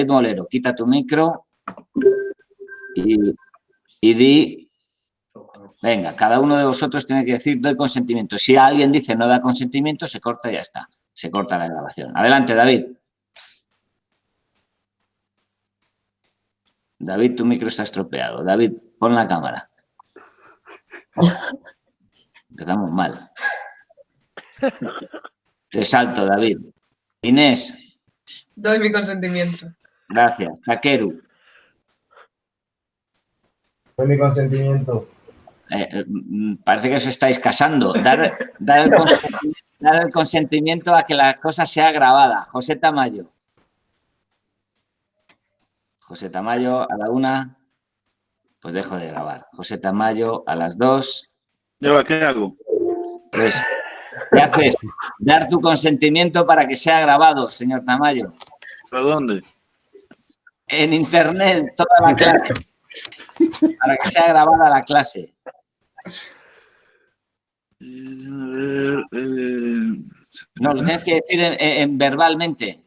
Molero, quita tu micro y di... Venga, cada uno de vosotros tiene que decir doy consentimiento. Si alguien dice no da consentimiento, se corta y ya está. Se corta la grabación. Adelante, David. David, tu micro está estropeado. David, pon la cámara. Empezamos mal. Te salto, David. Inés. Doy mi consentimiento. Gracias. Takeru. Doy mi consentimiento. Parece que os estáis casando. Dar el consentimiento a que la cosa sea grabada. José Tamayo. José Tamayo a la 1. Pues dejo de grabar. José Tamayo a las 2. ¿Yo qué hago? Pues, ¿qué haces? Dar tu consentimiento para que sea grabado, señor Tamayo. ¿Pero dónde? En internet, toda la clase. Para que sea grabada la clase. No, lo tienes que decir en verbalmente.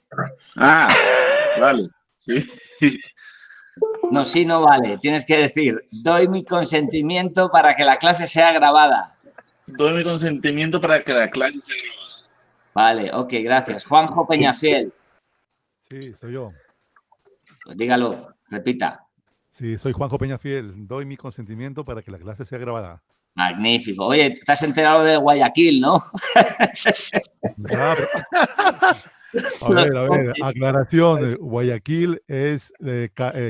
Ah, vale. Sí. No, sí, no vale. Tienes que decir, doy mi consentimiento para que la clase sea grabada. Doy mi consentimiento para que la clase sea grabada. Vale, ok, gracias. Juanjo Peñafiel. Sí, soy yo. Pues dígalo, repita. Sí, soy Juanjo Peñafiel. Doy mi consentimiento para que la clase sea grabada. Magnífico. Oye, te has enterado de Guayaquil, ¿no? Ya, a ver, aclaración. Guayaquil es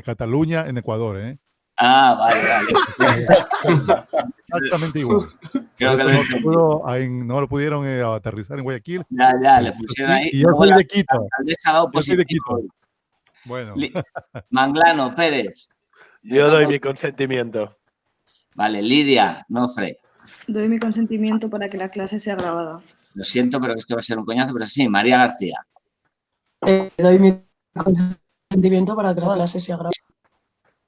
Cataluña en Ecuador, ¿eh? Ah, vale. Exactamente igual. Creo que no lo pudieron aterrizar en Guayaquil. Ya, le pusieron ahí. Y yo soy de Quito. Yo soy de Quito. Bueno. Manglano, Pérez. Yo doy mi consentimiento. Vale, Lidia, Nofre. Doy mi consentimiento para que la clase sea grabada. Lo siento, pero esto va a ser un coñazo, pero sí, María García. Doy mi consentimiento para que la clase sea grabada.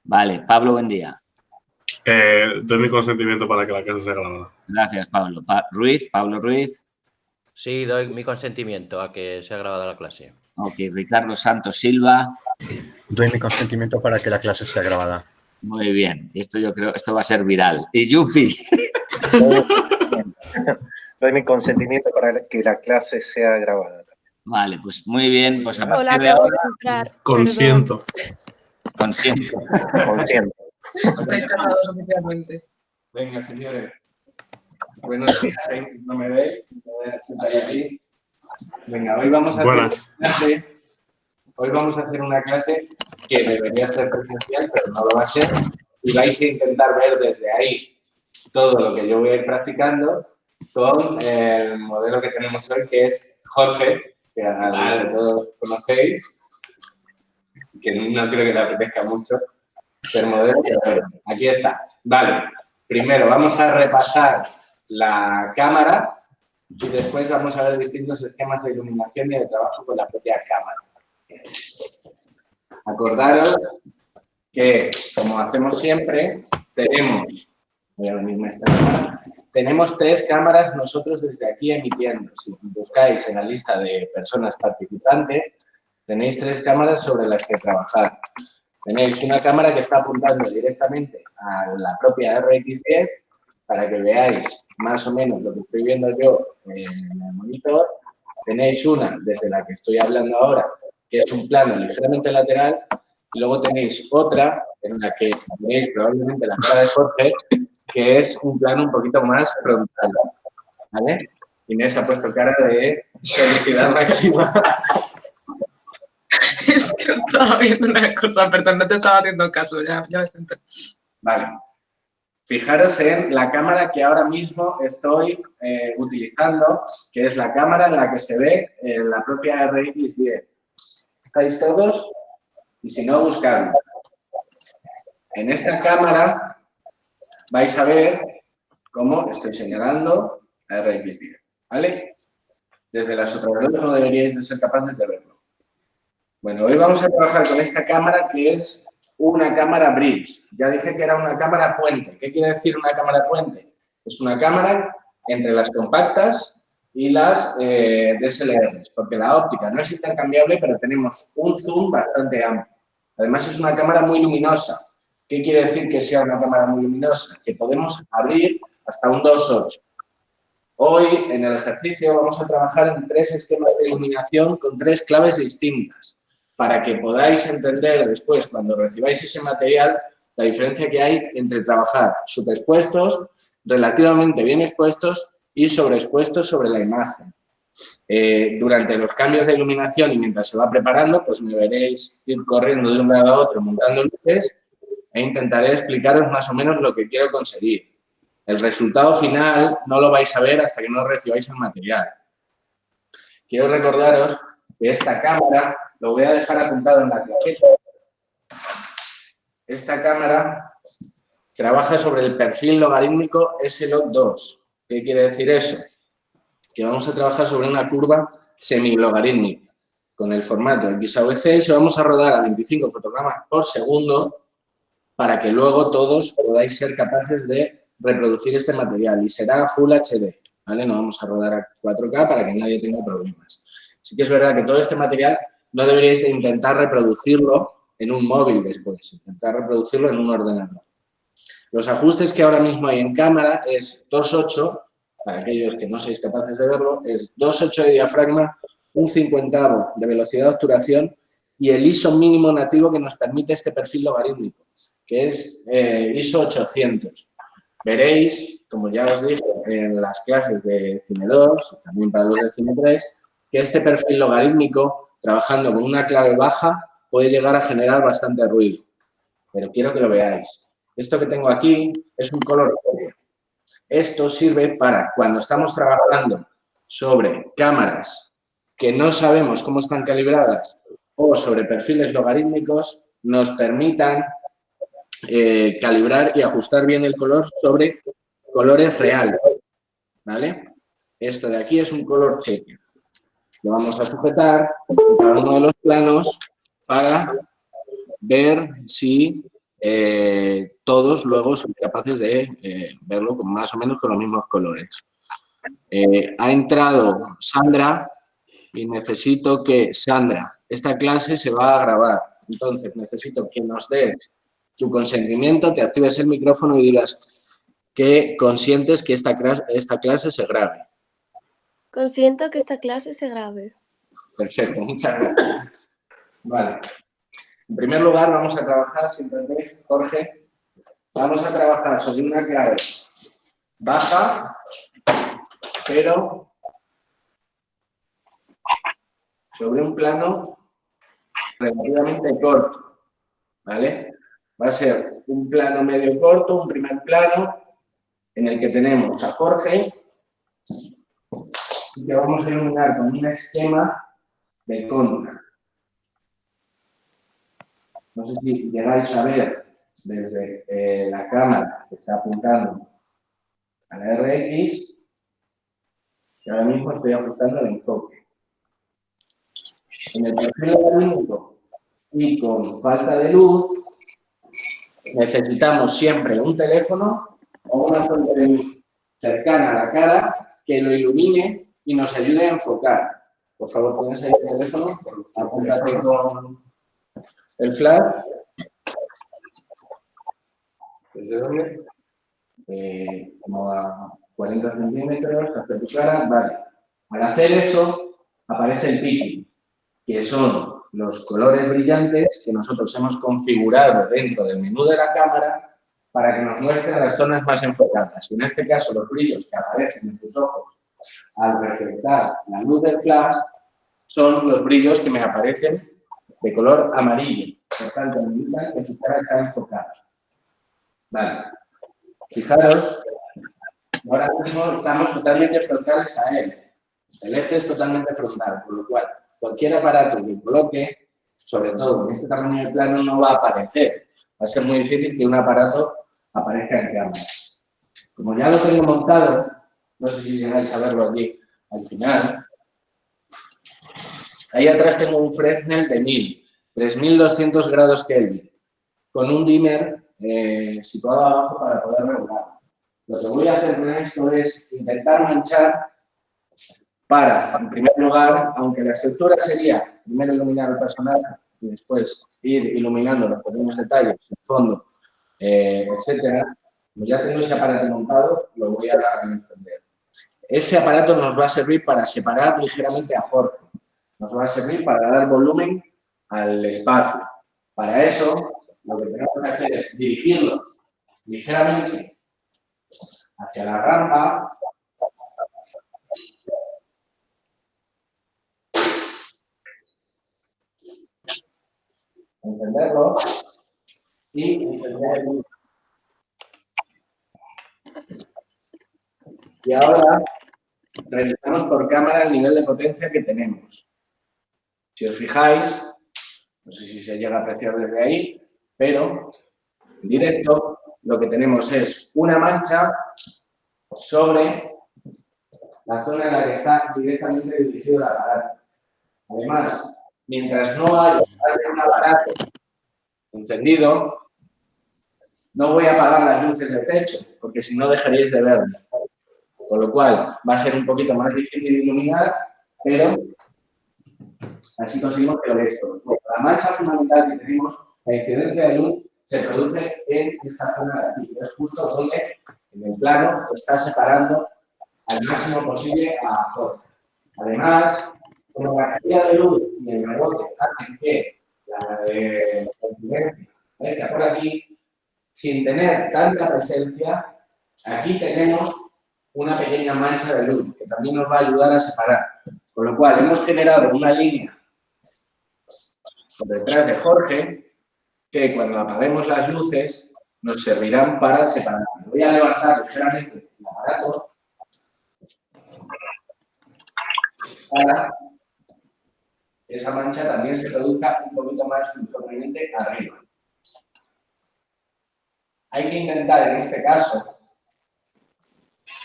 Vale, Pablo, buen día. Doy mi consentimiento para que la clase sea grabada. Gracias, Pablo. Pablo Ruiz. Sí, doy mi consentimiento a que sea grabada la clase. Ok, Ricardo Santos Silva. Doy mi consentimiento para que la clase sea grabada. Muy bien. Esto yo creo, esto va a ser viral. Y Yupi. Doy mi consentimiento para que la clase sea grabada. Vale, pues muy bien. Pues a partir Hola, de ahora... Consiento. Consiento. Consiento. Estáis casados oficialmente. Venga, señores. Buenos días, no me veis. Sentáis aquí. Venga, hoy vamos a hacer una clase que debería ser presencial, pero no lo va a ser. Y vais a intentar ver desde ahí todo lo que yo voy a ir practicando con el modelo que tenemos hoy, que es Jorge, que a lo que todos conocéis, que no creo que le apetezca mucho el modelo, pero bueno, aquí está. Vale, primero vamos a repasar la cámara y después vamos a ver distintos esquemas de iluminación y de trabajo con la propia cámara. Acordaros que, como hacemos siempre, tenemos 3 cámaras nosotros desde aquí emitiendo. Si buscáis en la lista de personas participantes, tenéis 3 cámaras sobre las que trabajar. Tenéis una cámara que está apuntando directamente a la propia RX10 para que veáis más o menos lo que estoy viendo yo en el monitor. Tenéis una desde la que estoy hablando ahora, que es un plano ligeramente lateral, y luego tenéis otra en la que veis probablemente la cara de Jorge, que es un plano un poquito más frontal. ¿Vale? Inés ha puesto cara de felicidad máxima. Es que estaba viendo una cosa, perdón, no te estaba haciendo caso, ya me senté. Vale. Fijaros en la cámara que ahora mismo estoy utilizando, que es la cámara en la que se ve la propia RX10. ¿Estáis todos? Y si no, buscadlo. En esta cámara vais a ver cómo estoy señalando a RX10, ¿vale? Desde las otras dos no deberíais de ser capaces de verlo. Bueno, hoy vamos a trabajar con esta cámara que es una cámara bridge. Ya dije que era una cámara puente. ¿Qué quiere decir una cámara puente? Es una cámara entre las compactas y las DSLRs, porque la óptica no es intercambiable, pero tenemos un zoom bastante amplio. Además, es una cámara muy luminosa. ¿Qué quiere decir que sea una cámara muy luminosa? Que podemos abrir hasta un 2.8. Hoy, en el ejercicio, vamos a trabajar en 3 esquemas de iluminación con 3 claves distintas, para que podáis entender después, cuando recibáis ese material, la diferencia que hay entre trabajar subexpuestos, relativamente bien expuestos y sobreexpuestos sobre la imagen. Durante los cambios de iluminación y mientras se va preparando, pues me veréis ir corriendo de un lado a otro montando luces e intentaré explicaros más o menos lo que quiero conseguir. El resultado final no lo vais a ver hasta que no recibáis el material. Quiero recordaros que esta cámara, lo voy a dejar apuntado en la tarjeta, esta cámara trabaja sobre el perfil logarítmico S-log2. ¿Qué quiere decir eso? Que vamos a trabajar sobre una curva semilogarítmica con el formato XAVC y vamos a rodar a 25 fotogramas por segundo para que luego todos podáis ser capaces de reproducir este material y será Full HD, ¿vale? No vamos a rodar a 4K para que nadie tenga problemas. Sí que es verdad que todo este material no deberíais de intentar reproducirlo en un móvil después, intentar reproducirlo en un ordenador. Los ajustes que ahora mismo hay en cámara es 2.8, para aquellos que no seáis capaces de verlo, es 2.8 de diafragma, un 50avo de velocidad de obturación y el ISO mínimo nativo que nos permite este perfil logarítmico, que es ISO 800. Veréis, como ya os dije en las clases de Cine 2, también para los de Cine 3, que este perfil logarítmico, trabajando con una clave baja, puede llegar a generar bastante ruido. Pero quiero que lo veáis. Esto que tengo aquí es un color copia. Esto sirve para cuando estamos trabajando sobre cámaras que no sabemos cómo están calibradas o sobre perfiles logarítmicos, nos permitan calibrar y ajustar bien el color sobre colores reales, ¿vale? Esto de aquí es un color checker. Lo vamos a sujetar en cada uno de los planos para ver si todos luego son capaces de verlo con más o menos con los mismos colores. Ha entrado Sandra y necesito que, Sandra, esta clase se va a grabar. Entonces, necesito que nos des tu consentimiento, te actives el micrófono y digas que consientes que esta clase se grabe. Consiento que esta clase se grabe. Perfecto, muchas gracias. Vale. En primer lugar, vamos a trabajar, si entendéis, Jorge, vamos a trabajar sobre una clave baja, pero sobre un plano relativamente corto, ¿vale? Va a ser un plano medio corto, un primer plano, en el que tenemos a Jorge y que vamos a iluminar con un esquema de contra. No sé si llegáis a ver desde la cámara que está apuntando a la RX, que ahora mismo estoy ajustando el enfoque. En el perfil logarítmico y con falta de luz, necesitamos siempre un teléfono o una fuente de luz cercana a la cara que lo ilumine y nos ayude a enfocar. Por favor, ponéis ahí el teléfono, apúntate con el flash. ¿Desde dónde? Como a 40 centímetros, hacia tu cara. Vale. Al hacer eso, aparece el picking, que son los colores brillantes que nosotros hemos configurado dentro del menú de la cámara para que nos muestren las zonas más enfocadas. En este caso, los brillos que aparecen en sus ojos al reflectar la luz del flash son los brillos que me aparecen de color amarillo. Por tanto, me indican que su cara está enfocada. Vale. Fijaros, ahora mismo estamos totalmente frontales a él. El eje es totalmente frontal, por lo cual cualquier aparato que coloque, sobre todo en este tamaño de plano, no va a aparecer. Va a ser muy difícil que un aparato aparezca en cámara. Como ya lo tengo montado, no sé si llegáis a verlo aquí al final, ahí atrás tengo un Fresnel de 3200 grados Kelvin, con un dimmer situado abajo para poder regular. Lo que voy a hacer con esto es intentar manchar para, en primer lugar, aunque la estructura sería primero iluminar el personaje y después ir iluminando los pequeños detalles, el fondo, etcétera, como ya tengo ese aparato montado, lo voy a encender. Ese aparato nos va a servir para separar ligeramente a Jorge. Nos va a servir para dar volumen al espacio. Para eso, lo que tenemos que hacer es dirigirlo ligeramente hacia la rampa. Encenderlo y encender. Y ahora revisamos por cámara el nivel de potencia que tenemos. Si os fijáis, no sé si se llega a apreciar desde ahí, pero en directo lo que tenemos es una mancha sobre la zona en la que está directamente dirigido el aparato. Además, mientras no haya un aparato encendido, no voy a apagar las luces del techo, porque si no dejaríais de verlo. Con lo cual, va a ser un poquito más difícil de iluminar, pero así conseguimos que lo veáis todo. La mancha fundamental que tenemos, la incidencia de luz, se produce en esta zona de aquí. Es justo donde, en el plano, está separando al máximo posible a Jorge. Además, como la cantidad de luz y el rebote hacen que la incidencia venga por aquí, sin tener tanta presencia, aquí tenemos una pequeña mancha de luz que también nos va a ayudar a separar. Con lo cual, hemos generado una línea por detrás de Jorge que cuando apaguemos las luces nos servirán para separar. Voy a levantar ligeramente el aparato para que esa mancha también se produzca un poquito más uniformemente arriba. Hay que intentar en este caso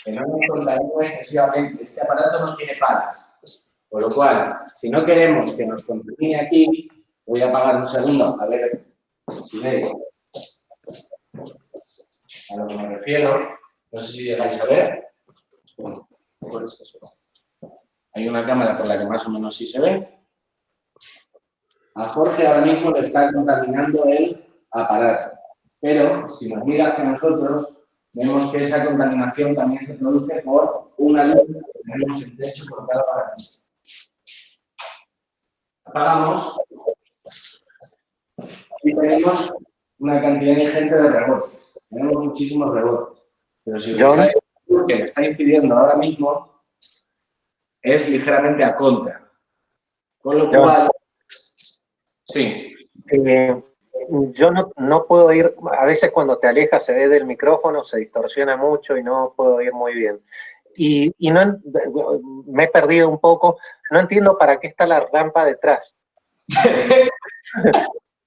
que no nos contamine excesivamente. Este aparato no tiene palas. Con lo cual, si no queremos que nos contamine aquí, voy a apagar un segundo a ver si veis a lo que me refiero. No sé si llegáis a ver. Hay una cámara por la que más o menos sí se ve. A Jorge ahora mismo le está contaminando el aparato. Pero si nos mira hacia nosotros, vemos que esa contaminación también se produce por una luz que tenemos en el techo por cada aparato. Apagamos y tenemos una cantidad ingente de rebotes. Tenemos muchísimos rebotes. Pero si os fijáis, lo que le está incidiendo ahora mismo es ligeramente a contra. Con lo cual, sí. Yo no puedo oír, a veces cuando te alejas se ve del micrófono, se distorsiona mucho y no puedo oír muy bien. Y no, me he perdido un poco, no entiendo para qué está la rampa detrás.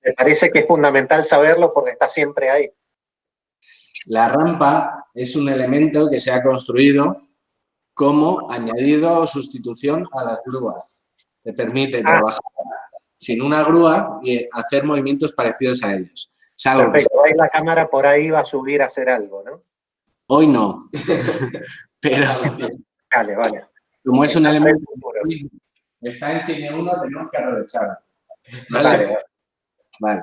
Me parece que es fundamental saberlo porque está siempre ahí. La rampa es un elemento que se ha construido como añadido o sustitución a las grúas. Te permite trabajar sin una grúa y hacer movimientos parecidos a ellos. Es algo perfecto, ahí la cámara por ahí va a subir a hacer algo, ¿no? Hoy no. Pero vale. Como es un elemento que está en Cine 1, tenemos que aprovecharlo. ¿Vale? Vale.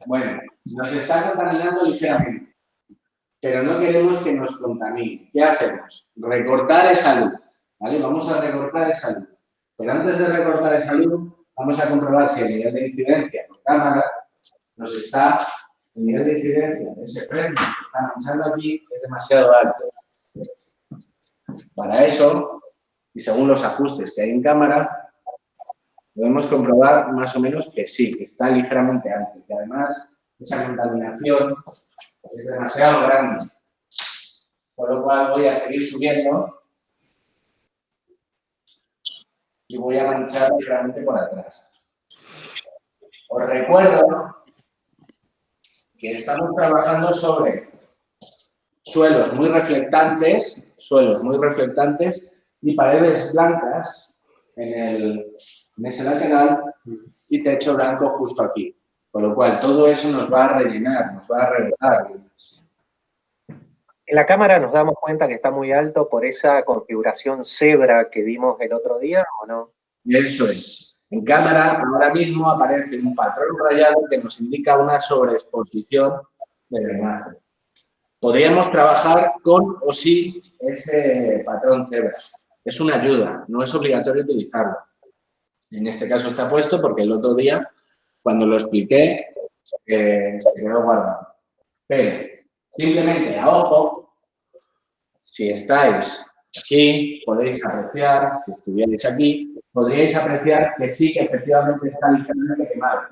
Bueno, nos está contaminando ligeramente, pero no queremos que nos contamine. ¿Qué hacemos? Recortar esa luz. ¿Vale? Vamos a recortar esa luz. Pero antes de recortar esa luz, vamos a comprobar si el nivel de incidencia por cámara nos está, el nivel de incidencia de ese prisma que está manchando aquí es demasiado alto. Para eso, y según los ajustes que hay en cámara, podemos comprobar más o menos que sí, que está ligeramente alto. Y que además esa contaminación es demasiado grande. Por lo cual voy a seguir subiendo y voy a manchar ligeramente por atrás. Os recuerdo que estamos trabajando sobre suelos muy reflectantes y paredes blancas en ese lateral y techo blanco justo aquí. Con lo cual todo eso nos va a rellenar, nos va a revelar. En la cámara nos damos cuenta que está muy alto por esa configuración cebra que vimos el otro día, ¿o no? Eso es. En cámara ahora mismo aparece un patrón rayado que nos indica una sobreexposición de la imagen. Podríamos trabajar con o sin ese patrón cebra. Es una ayuda, no es obligatorio utilizarlo. En este caso está puesto porque el otro día, cuando lo expliqué, se quedó guardado. Pero simplemente a ojo, si estáis aquí, podéis apreciar, si estuvierais aquí, podríais apreciar que sí que efectivamente está ligeramente quemado.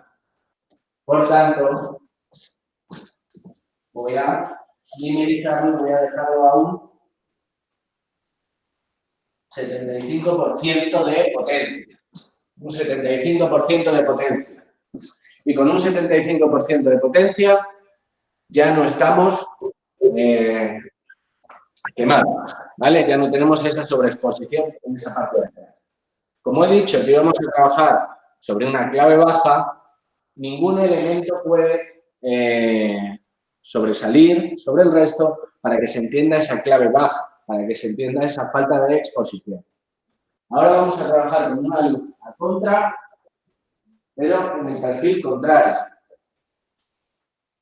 Por tanto, voy a linearizarlo, voy a dejarlo a un 75% de potencia. Un 75% de potencia. Y con un 75% de potencia ya no estamos quemados, ¿vale? Ya no tenemos esa sobreexposición en esa parte de atrás. Como he dicho que íbamos a trabajar sobre una clave baja, ningún elemento puede sobresalir sobre el resto para que se entienda esa clave baja, para que se entienda esa falta de exposición. Ahora vamos a trabajar con una luz a contra, pero en el perfil contrario.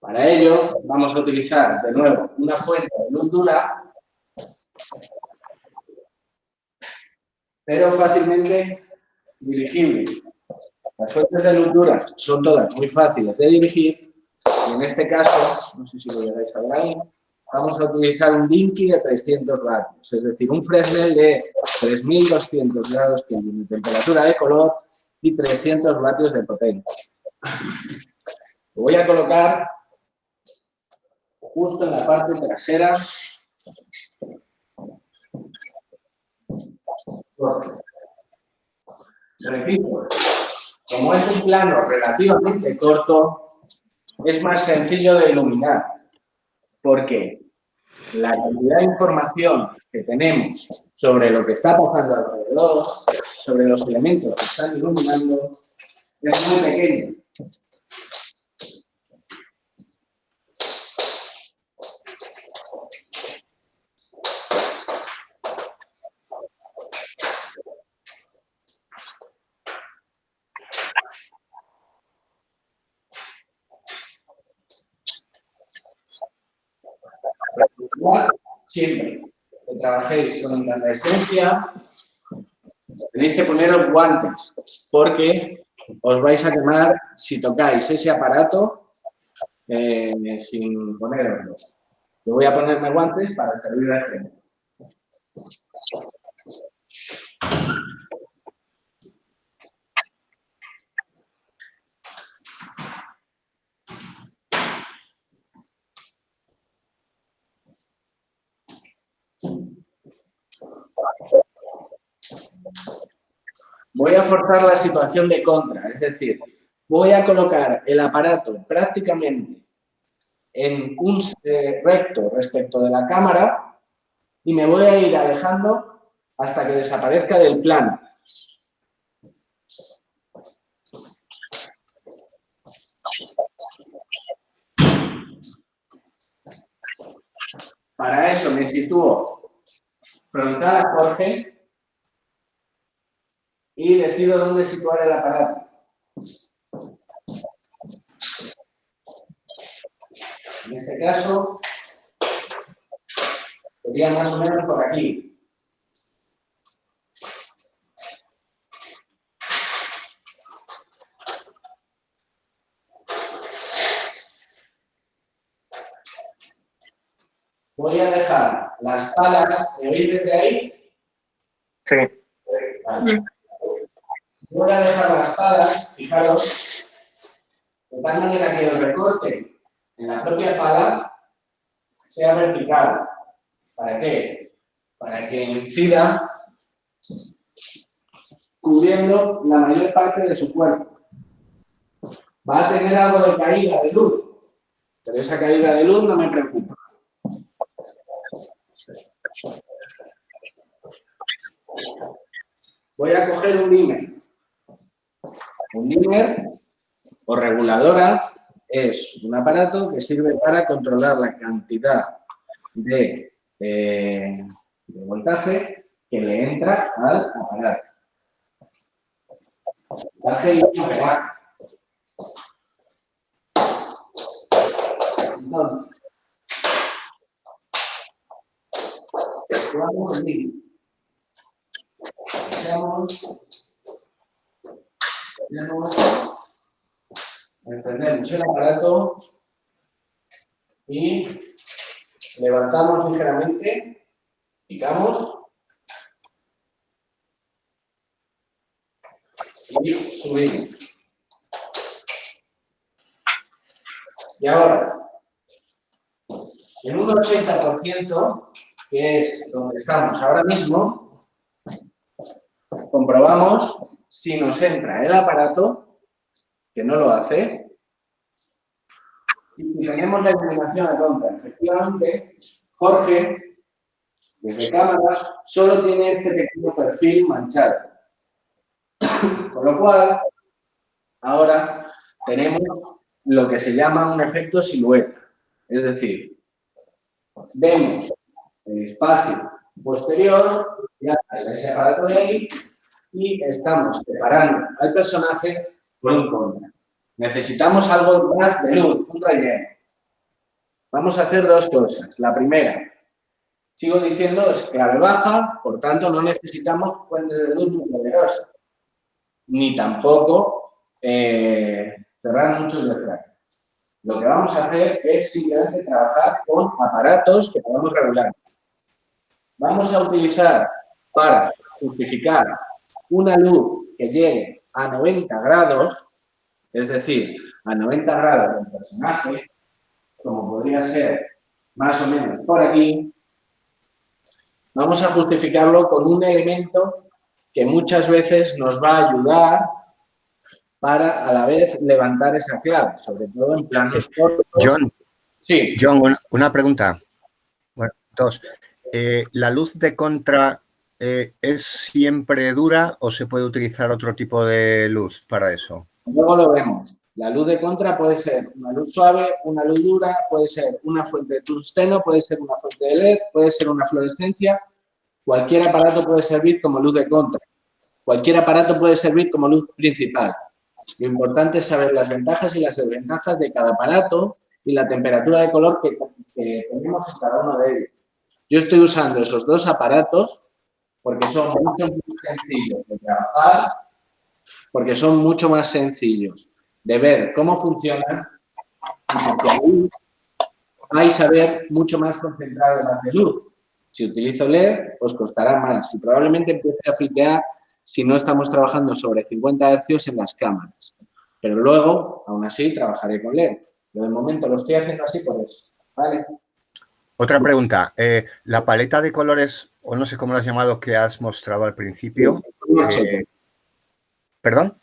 Para ello vamos a utilizar de nuevo una fuente de luz dura, pero fácilmente dirigible. Las fuentes de luz dura son todas muy fáciles de dirigir y en este caso, no sé si lo llegáis a ver ahí, vamos a utilizar un Dinky de 300 vatios, es decir, un Fresnel de 3200 grados Kelvin de temperatura de color y 300 vatios de potencia. Lo voy a colocar justo en la parte trasera. Repito, como es un plano relativamente corto, es más sencillo de iluminar, porque la cantidad de información que tenemos sobre lo que está pasando alrededor, sobre los elementos que están iluminando, es muy pequeña. Siempre que trabajéis con incandescencia, tenéis que poneros guantes, porque os vais a quemar si tocáis ese aparato sin poneroslo. Yo voy a ponerme guantes para servir de ejemplo. Voy a forzar la situación de contra, es decir, voy a colocar el aparato prácticamente en un recto respecto de la cámara y me voy a ir alejando hasta que desaparezca del plano. Para eso me sitúo frontal a Jorge y decido dónde situar el aparato. En este caso, sería más o menos por aquí. Voy a dejar las palas, ¿me veis desde ahí? Sí. Vale. Voy a dejar las palas, fijaros, de tal manera que el recorte en la propia pala sea vertical. ¿Para qué? Para que incida cubriendo la mayor parte de su cuerpo. Va a tener algo de caída de luz, pero esa caída de luz no me preocupa. Voy a coger un dimmer. Un dimmer o reguladora es un aparato que sirve para controlar la cantidad de voltaje que le entra al aparato. Voltaje y voltaje. Entonces, vamos aquí. Encendemos el aparato y levantamos ligeramente, picamos y subimos. Y ahora, en un 80%, que es donde estamos ahora mismo, comprobamos si nos entra el aparato, que no lo hace, y si tenemos la iluminación a tonta. Efectivamente, Jorge, desde cámara, solo tiene este pequeño perfil manchado. Con lo cual, ahora tenemos lo que se llama un efecto silueta. Es decir, vemos el espacio posterior, gracias a ese aparato de ahí, y estamos separando al personaje por un contra. Necesitamos algo más de luz, un relleno. Vamos a hacer dos cosas. La primera, sigo diciendo, es clave baja, por tanto no necesitamos fuentes de luz muy poderosas, ni tampoco cerrar muchos descargas. Lo que vamos a hacer es simplemente trabajar con aparatos que podamos regular. Vamos a utilizar para justificar una luz que llegue a 90 grados, es decir, a 90 grados del personaje, como podría ser más o menos por aquí, vamos a justificarlo con un elemento que muchas veces nos va a ayudar para a la vez levantar esa clave, sobre todo en planos cortos. John, sí. John, una pregunta. Bueno, dos. ¿La luz de contra es siempre dura o se puede utilizar otro tipo de luz para eso? Luego lo vemos. La luz de contra puede ser una luz suave, una luz dura, puede ser una fuente de tungsteno, puede ser una fuente de LED, puede ser una fluorescencia. Cualquier aparato puede servir como luz de contra. Cualquier aparato puede servir como luz principal. Lo importante es saber las ventajas y las desventajas de cada aparato y la temperatura de color que tenemos en cada uno de ellos. Yo estoy usando esos dos aparatos porque son mucho más sencillos de trabajar, porque son mucho más sencillos de ver cómo funcionan, y porque ahí vais a ver mucho más concentrado las de luz. Si utilizo LED, os costará más y probablemente empiece a flipear si no estamos trabajando sobre 50 Hz en las cámaras. Pero luego, aún así, trabajaré con LED. Pero de momento lo estoy haciendo así por eso. ¿Vale? Otra pregunta. La paleta de colores, o no sé cómo lo has llamado, que has mostrado al principio. ¿Perdón?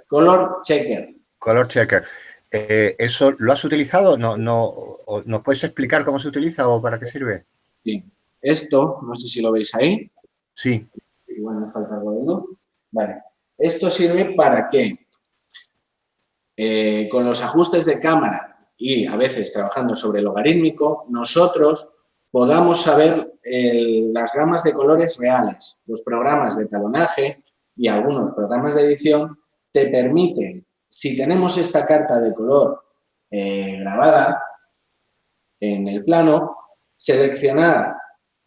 Color checker. Color checker. ¿Eso lo has utilizado? ¿Nos puedes explicar cómo se utiliza o para qué sirve? Sí. Esto, no sé si lo veis ahí. Sí. Igual me falta algo de luz. Vale. Esto sirve para que con los ajustes de cámara y a veces trabajando sobre el logarítmico, nosotros podamos saber las gamas de colores reales. Los programas de talonaje y algunos programas de edición te permiten, si tenemos esta carta de color grabada en el plano, seleccionar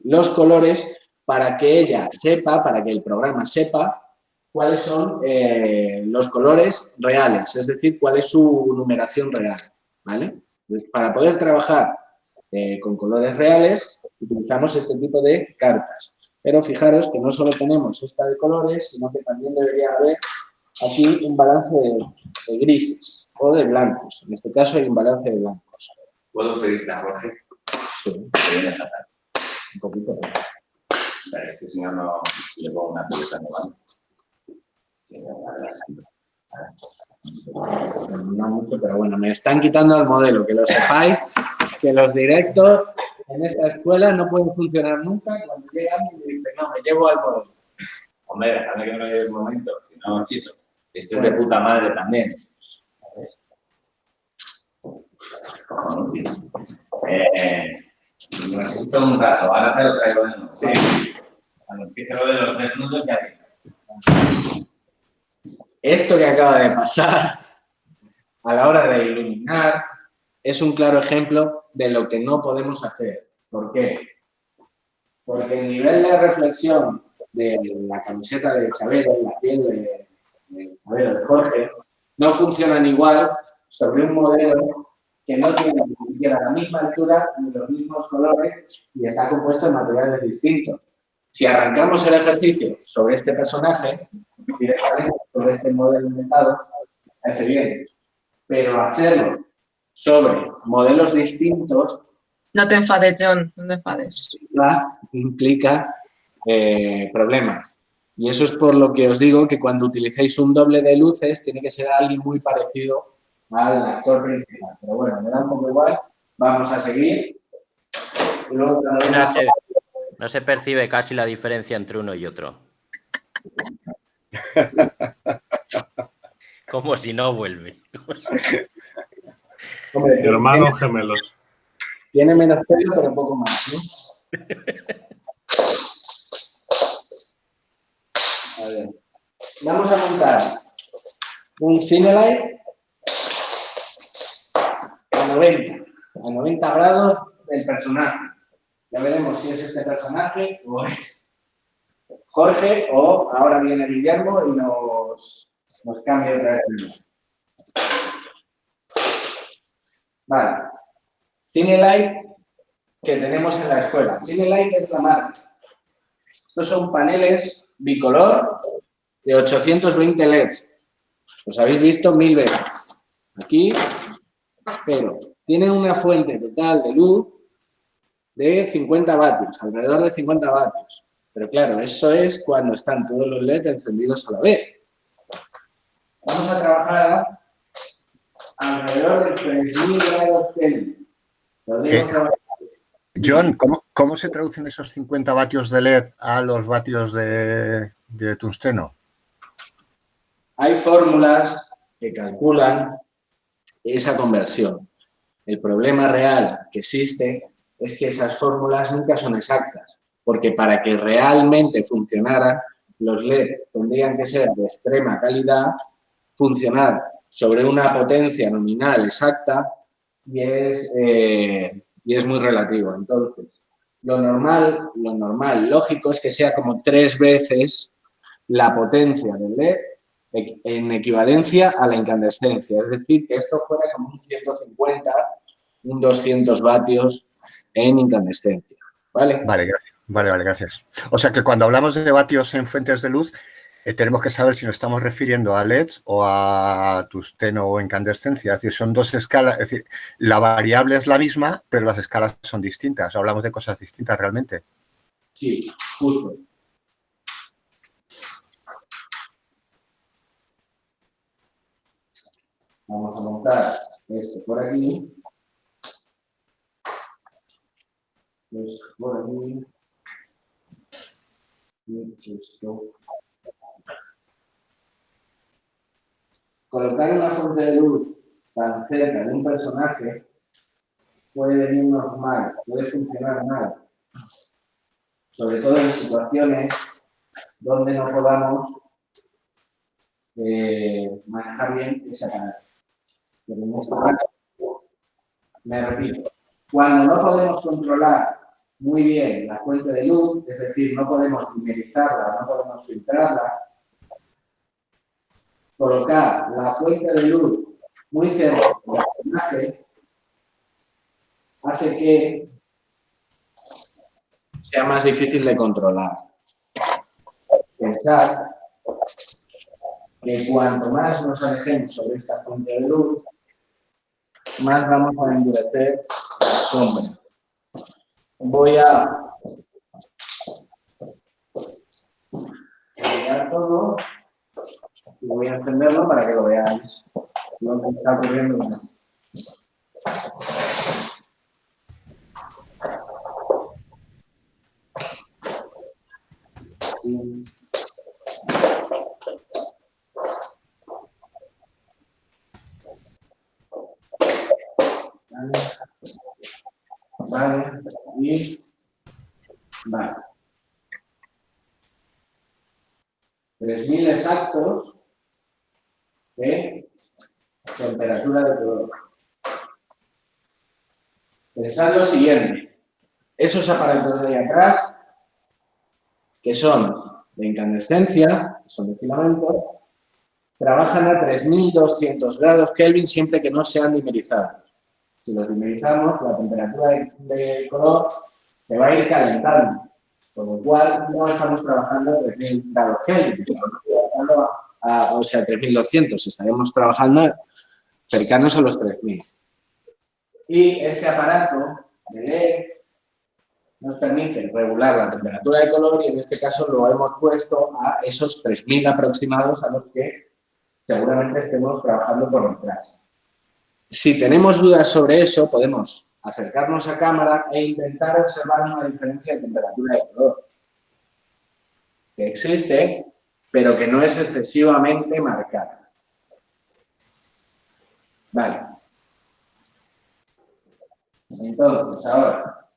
los colores para que ella sepa, para que el programa sepa cuáles son los colores reales, es decir, cuál es su numeración real, ¿vale? Para poder trabajar con colores reales, utilizamos este tipo de cartas. Pero fijaros que no solo tenemos esta de colores, sino que también debería haber aquí un balance de grises o de blancos. En este caso hay un balance de blancos. ¿Puedo pedirte a Jorge? Sí. Un poquito. O sea, es que si no, no le pongo una pelota nueva. No mucho, pero bueno, me están quitando al modelo, que lo sepáis, que los directos en esta escuela no pueden funcionar nunca. Cuando llegan y me dicen, no, me llevo al modelo. Hombre, déjame que no me dé el momento, si no, chito. Esto es de puta madre también. necesito un rato, ahora te lo traigo de nuevo. Sí. Cuando empiece lo de los desnudos ya. Esto que acaba de pasar a la hora de iluminar es un claro ejemplo de lo que no podemos hacer. ¿Por qué? Porque el nivel de reflexión de la camiseta de Chabelo, la piel de Chabelo, de Jorge, no funcionan igual sobre un modelo que no tiene ni siquiera la misma altura ni los mismos colores y está compuesto de materiales distintos. Si arrancamos el ejercicio sobre este personaje, directamente sobre este modelo inventado, hace bien. Pero hacerlo sobre modelos distintos No te enfades, John, no te enfades. implica problemas. Y eso es por lo que os digo que cuando utilicéis un doble de luces tiene que ser alguien muy parecido al actor principal. Pero bueno, me da un poco igual. Vamos a seguir. Y luego, No se percibe casi la diferencia entre uno y otro. Como si no vuelven. Hombre, Hermanos gemelos. tiene menos pelo, pero un poco más, ¿no? A ver. Vamos a montar un Cinelight a 90 grados del personaje. Ya veremos si es este personaje o es Jorge o ahora viene Guillermo y nos cambia otra vez. Vale. Cinelight que tenemos en la escuela. Cinelight es la marca. Estos son paneles bicolor de 820 LEDs. Los habéis visto 1000 veces. Aquí, pero tienen una fuente total de luz de 50 vatios, alrededor de 50 vatios. Pero claro, eso es cuando están todos los LEDs encendidos a la vez. Vamos a trabajar alrededor de 3000 grados Kelvin. John, ¿cómo se traducen esos 50 vatios de LED a los vatios de tungsteno? Hay fórmulas que calculan esa conversión. El problema real que existe es que esas fórmulas nunca son exactas, porque para que realmente funcionaran, los LED tendrían que ser de extrema calidad, funcionar sobre una potencia nominal exacta y es muy relativo. Entonces, lo normal, lógico, es que sea como 3 veces la potencia del LED en equivalencia a la incandescencia. Es decir, que esto fuera como un 150, un 200 vatios en incandescencia. ¿Vale? Vale, gracias. O sea que cuando hablamos de vatios en fuentes de luz, tenemos que saber si nos estamos refiriendo a LEDs o a tungsteno o incandescencia. Es decir, son dos escalas, es decir, la variable es la misma, pero las escalas son distintas. Hablamos de cosas distintas realmente. Sí, justo. Vamos a montar este por aquí. Esto por aquí. Y esto. Colocar una fuente de luz tan cerca de un personaje puede venirnos mal, puede funcionar mal. Sobre todo en situaciones donde no podamos manejar bien esa canal. Pero en este caso, me repito, cuando no podemos controlar muy bien la fuente de luz, es decir, no podemos dimerizarla, no podemos filtrarla, colocar la fuente de luz muy cerca del personaje hace que sea más difícil de controlar. Pensad que cuanto más nos alejemos sobre esta fuente de luz, más vamos a endurecer la sombra. Voy a mirar todo y voy a encenderlo para que lo veáis. Lo que está ocurriendo. Vale, y vale. 3000 exactos de temperatura de color. Pensad lo siguiente. Esos aparatos de ahí atrás, que son de incandescencia, que son de filamento, trabajan a 3200 grados Kelvin siempre que no sean dimerizados. Si los dimerizamos, la temperatura de color se va a ir calentando, con lo cual no estamos trabajando a 3000 grados Kelvin, o sea, 3200, estaremos trabajando cercanos a los 3000. Y este aparato de LED nos permite regular la temperatura de color y en este caso lo hemos puesto a esos 3000 aproximados a los que seguramente estemos trabajando por detrás. Si tenemos dudas sobre eso, podemos acercarnos a cámara e intentar observar una diferencia de temperatura de color que existe, pero que no es excesivamente marcada. Vale. Entonces, ahora,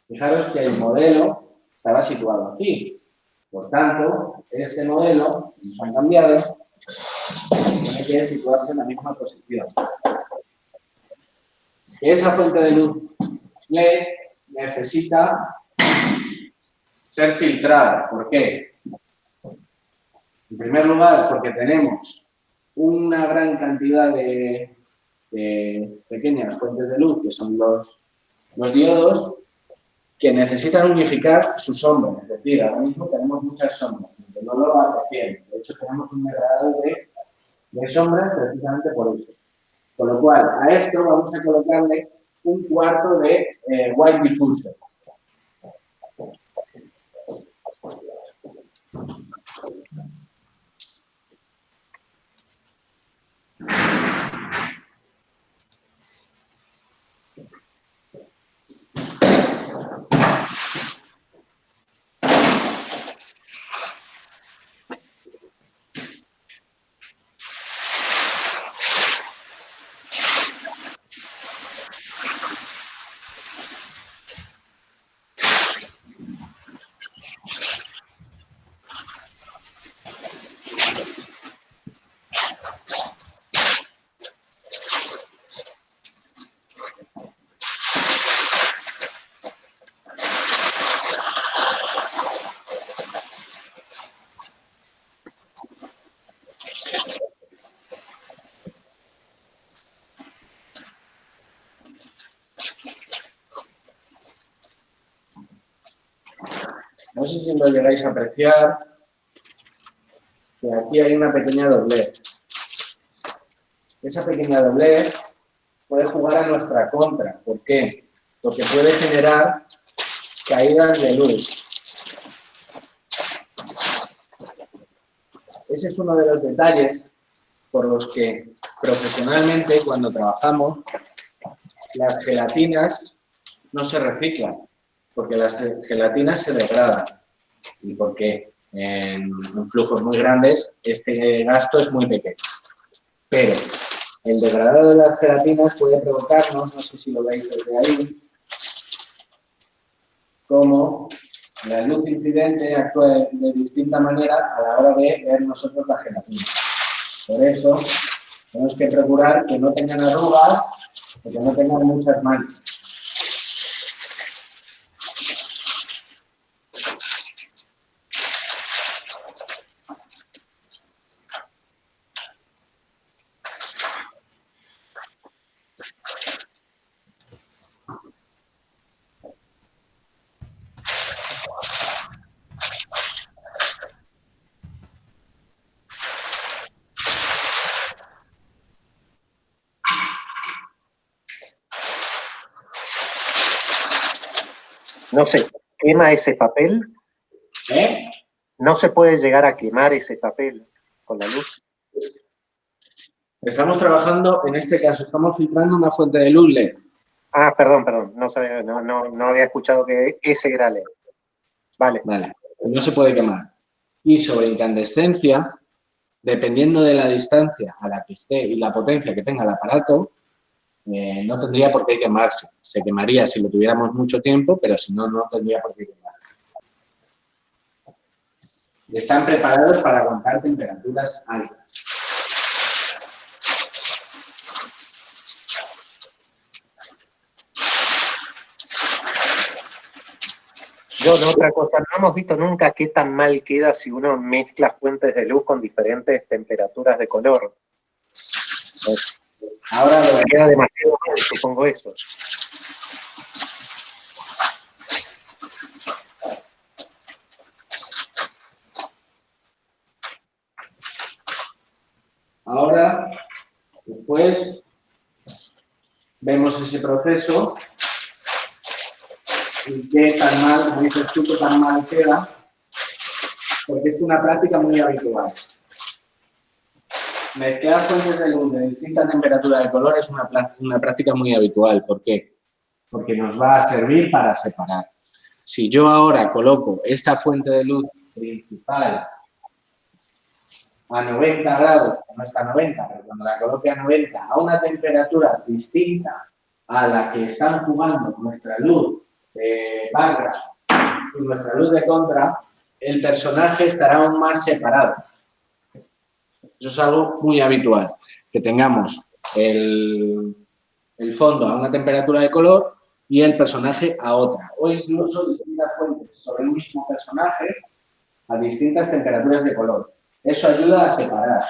fijaros que el modelo estaba situado aquí. Por tanto, este modelo nos han cambiado, tiene que situarse en la misma posición. Esa fuente de luz LED necesita ser filtrada. ¿Por qué? En primer lugar, porque tenemos una gran cantidad de pequeñas fuentes de luz, que son los diodos, que necesitan unificar su sombra. Es decir, ahora mismo tenemos muchas sombras, aunque no lo apreciemos. De hecho, tenemos un degradado de sombras precisamente por eso. Con lo cual, a esto vamos a colocarle un cuarto de white diffuser. No sé si lo llegáis a apreciar, que aquí hay una pequeña doblez. Esa pequeña doblez puede jugar a nuestra contra. ¿Por qué? Porque puede generar caídas de luz. Ese es uno de los detalles por los que profesionalmente, cuando trabajamos, las gelatinas no se reciclan, porque las gelatinas se degradan y porque en flujos muy grandes este gasto es muy pequeño. Pero el degradado de las gelatinas puede provocarnos, no sé si lo veis desde ahí, como la luz incidente actúa de distinta manera a la hora de ver nosotros la gelatina. Por eso tenemos que procurar que no tengan arrugas o que no tengan muchas manchas. No se quema ese papel. ¿Eh? No se puede llegar a quemar ese papel con la luz. Estamos trabajando, en este caso, estamos filtrando una fuente de luz LED. Ah, perdón. No sabía, no había escuchado que ese era LED. Vale. Vale, no se puede quemar. Y sobre incandescencia, dependiendo de la distancia a la que esté y la potencia que tenga el aparato, no tendría por qué quemarse. Se quemaría si lo tuviéramos mucho tiempo, pero si no, no tendría por qué quemarse. Están preparados para aguantar temperaturas altas. Yo, otra cosa, no hemos visto nunca qué tan mal queda si uno mezcla fuentes de luz con diferentes temperaturas de color. Ahora lo queda demasiado mal, supongo eso. Ahora, después, vemos ese proceso y qué tan mal, como dices tú, qué tan mal queda, porque es una práctica muy habitual. Mezclar fuentes de luz de distinta temperatura de color es una práctica muy habitual. ¿Por qué? Porque nos va a servir para separar. Si yo ahora coloco esta fuente de luz principal a 90 grados, no está a 90, pero cuando la coloque a 90, a una temperatura distinta a la que están jugando nuestra luz de background y nuestra luz de contra, el personaje estará aún más separado. Eso es algo muy habitual, que tengamos el fondo a una temperatura de color y el personaje a otra, o incluso distintas fuentes sobre un mismo personaje a distintas temperaturas de color. Eso ayuda a separar.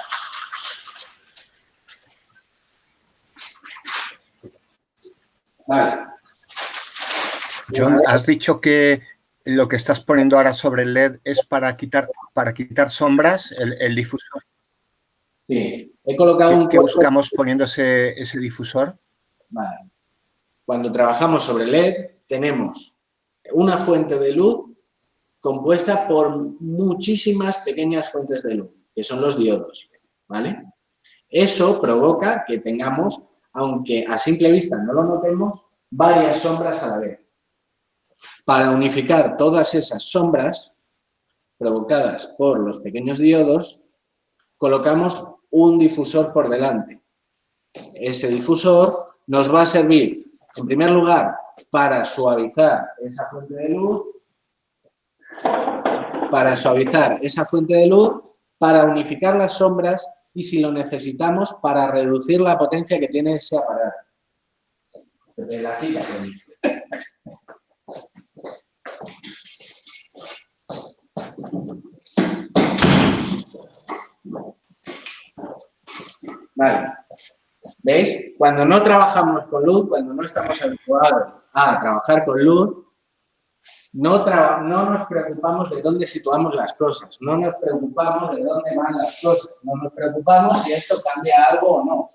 Vale. John, has dicho que lo que estás poniendo ahora sobre el LED es para quitar sombras, el difusor. Sí, he colocado ¿Qué buscamos poniendo ese difusor? Vale. Cuando trabajamos sobre LED, tenemos una fuente de luz compuesta por muchísimas pequeñas fuentes de luz, que son los diodos, ¿vale? Eso provoca que tengamos, aunque a simple vista no lo notemos, varias sombras a la vez. Para unificar todas esas sombras provocadas por los pequeños diodos, colocamos un difusor por delante. Ese difusor nos va a servir, en primer lugar, para suavizar esa fuente de luz, para unificar las sombras y, si lo necesitamos, para reducir la potencia que tiene ese aparato. De la silla. Vale. ¿Veis? Cuando no trabajamos con luz, cuando no estamos habituados a trabajar con luz, no nos preocupamos de dónde situamos las cosas, no nos preocupamos de dónde van las cosas, no nos preocupamos si esto cambia algo o no.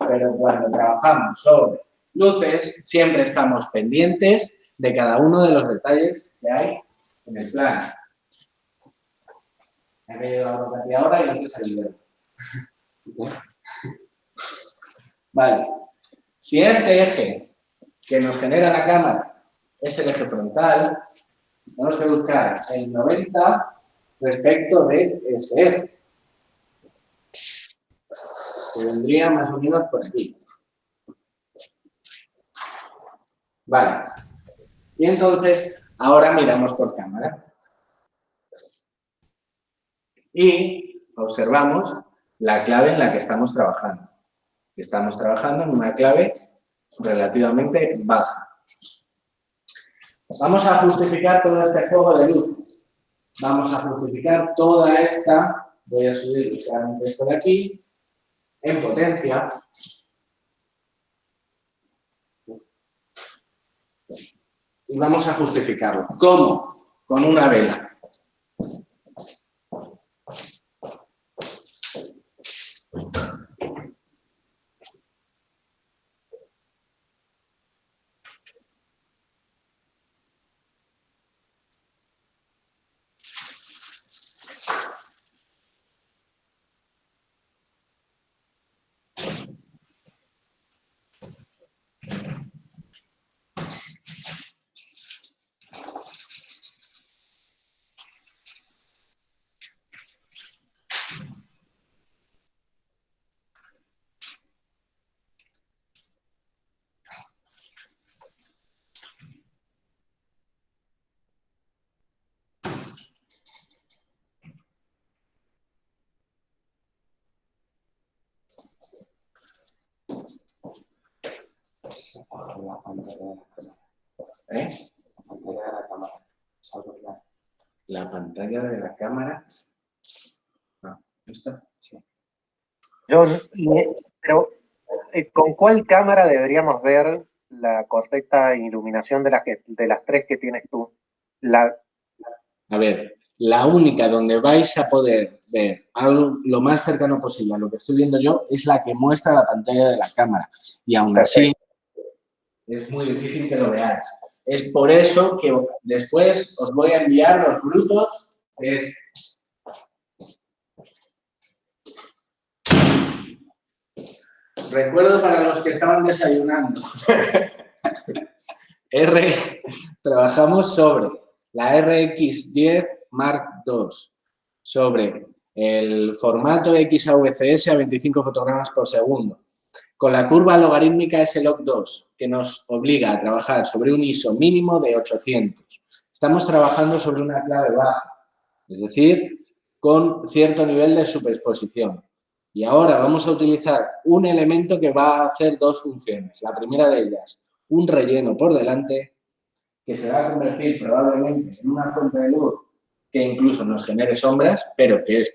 Pero cuando trabajamos sobre luces, siempre estamos pendientes de cada uno de los detalles que hay en el plano. Me ha caído la ropa aquí ahora y antes el dedo. Vale. Si este eje que nos genera la cámara es el eje frontal, tenemos que buscar el 90 respecto de ese eje. Que vendría más o menos por aquí. Vale. Y entonces, ahora miramos por cámara. Y observamos la clave en la que estamos trabajando. Estamos trabajando en una clave relativamente baja. Vamos a justificar todo este juego de luz. Vamos a justificar toda esta, voy a subir ligeramente esto de aquí, en potencia. Y vamos a justificarlo. ¿Cómo? Con una vela. La pantalla de la cámara. ¿Eh? La pantalla de la cámara. La pantalla de la cámara. Ah, ¿esta? Sí. Pero, ¿con cuál cámara deberíamos ver la correcta iluminación de las tres que tienes tú? A ver, la única donde vais a poder ver algo lo más cercano posible a lo que estoy viendo yo es la que muestra la pantalla de la cámara. Y aún así es muy difícil que lo veáis. Es por eso que después os voy a enviar los brutos. Recuerdo para los que estaban desayunando. Trabajamos sobre la RX10 Mark II, sobre el formato XAVCS a 25 fotogramas por segundo, con la curva logarítmica SLOC2, que nos obliga a trabajar sobre un ISO mínimo de 800. Estamos trabajando sobre una clave baja, es decir, con cierto nivel de superexposición. Y ahora vamos a utilizar un elemento que va a hacer dos funciones. La primera de ellas, un relleno por delante, que se va a convertir probablemente en una fuente de luz que incluso nos genere sombras, pero que es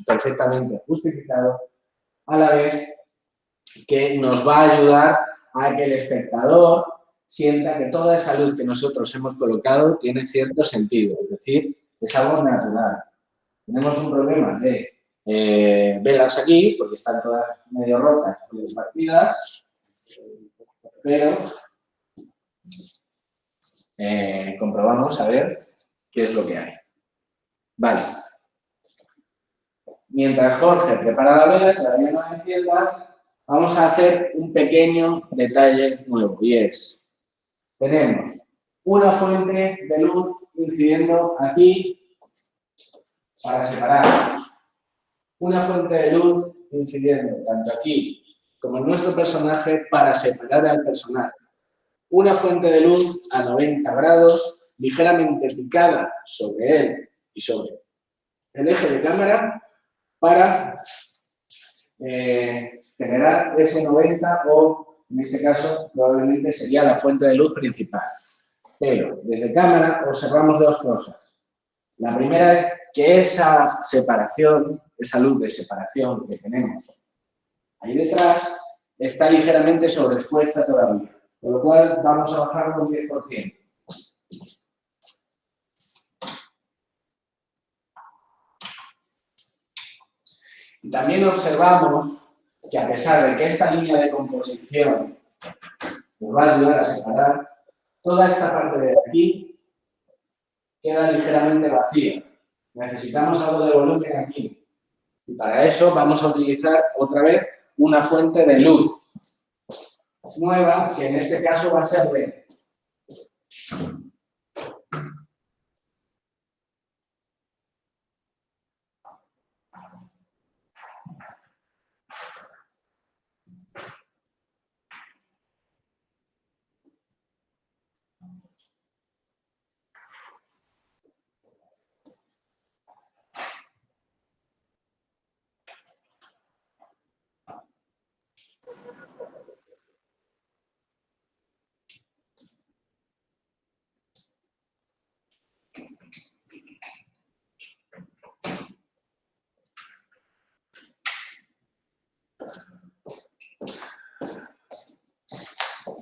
perfectamente justificado, a la vez que nos va a ayudar a que el espectador sienta que toda esa luz que nosotros hemos colocado tiene cierto sentido, es decir, es algo natural. Tenemos un problema de velas aquí, porque están todas medio rotas y despartidas, pero comprobamos a ver qué es lo que hay. Vale. Mientras Jorge prepara la vela, todavía no la encienda, vamos a hacer un pequeño detalle nuevo y es, tenemos una fuente de luz incidiendo aquí para separar. Una fuente de luz incidiendo tanto aquí como en nuestro personaje para separar al personaje. Una fuente de luz a 90 grados, ligeramente picada sobre él y sobre el eje de cámara para generar ese 90 o, en este caso, probablemente sería la fuente de luz principal. Pero desde cámara observamos dos cosas. La primera es que esa separación, esa luz de separación que tenemos ahí detrás, está ligeramente sobreexpuesta todavía. Con lo cual vamos a bajarlo un 10%. Y también observamos que a pesar de que esta línea de composición nos va a ayudar a separar, toda esta parte de aquí queda ligeramente vacía. Necesitamos algo de volumen aquí. Y para eso vamos a utilizar otra vez una fuente de luz nueva, que en este caso va a ser LED.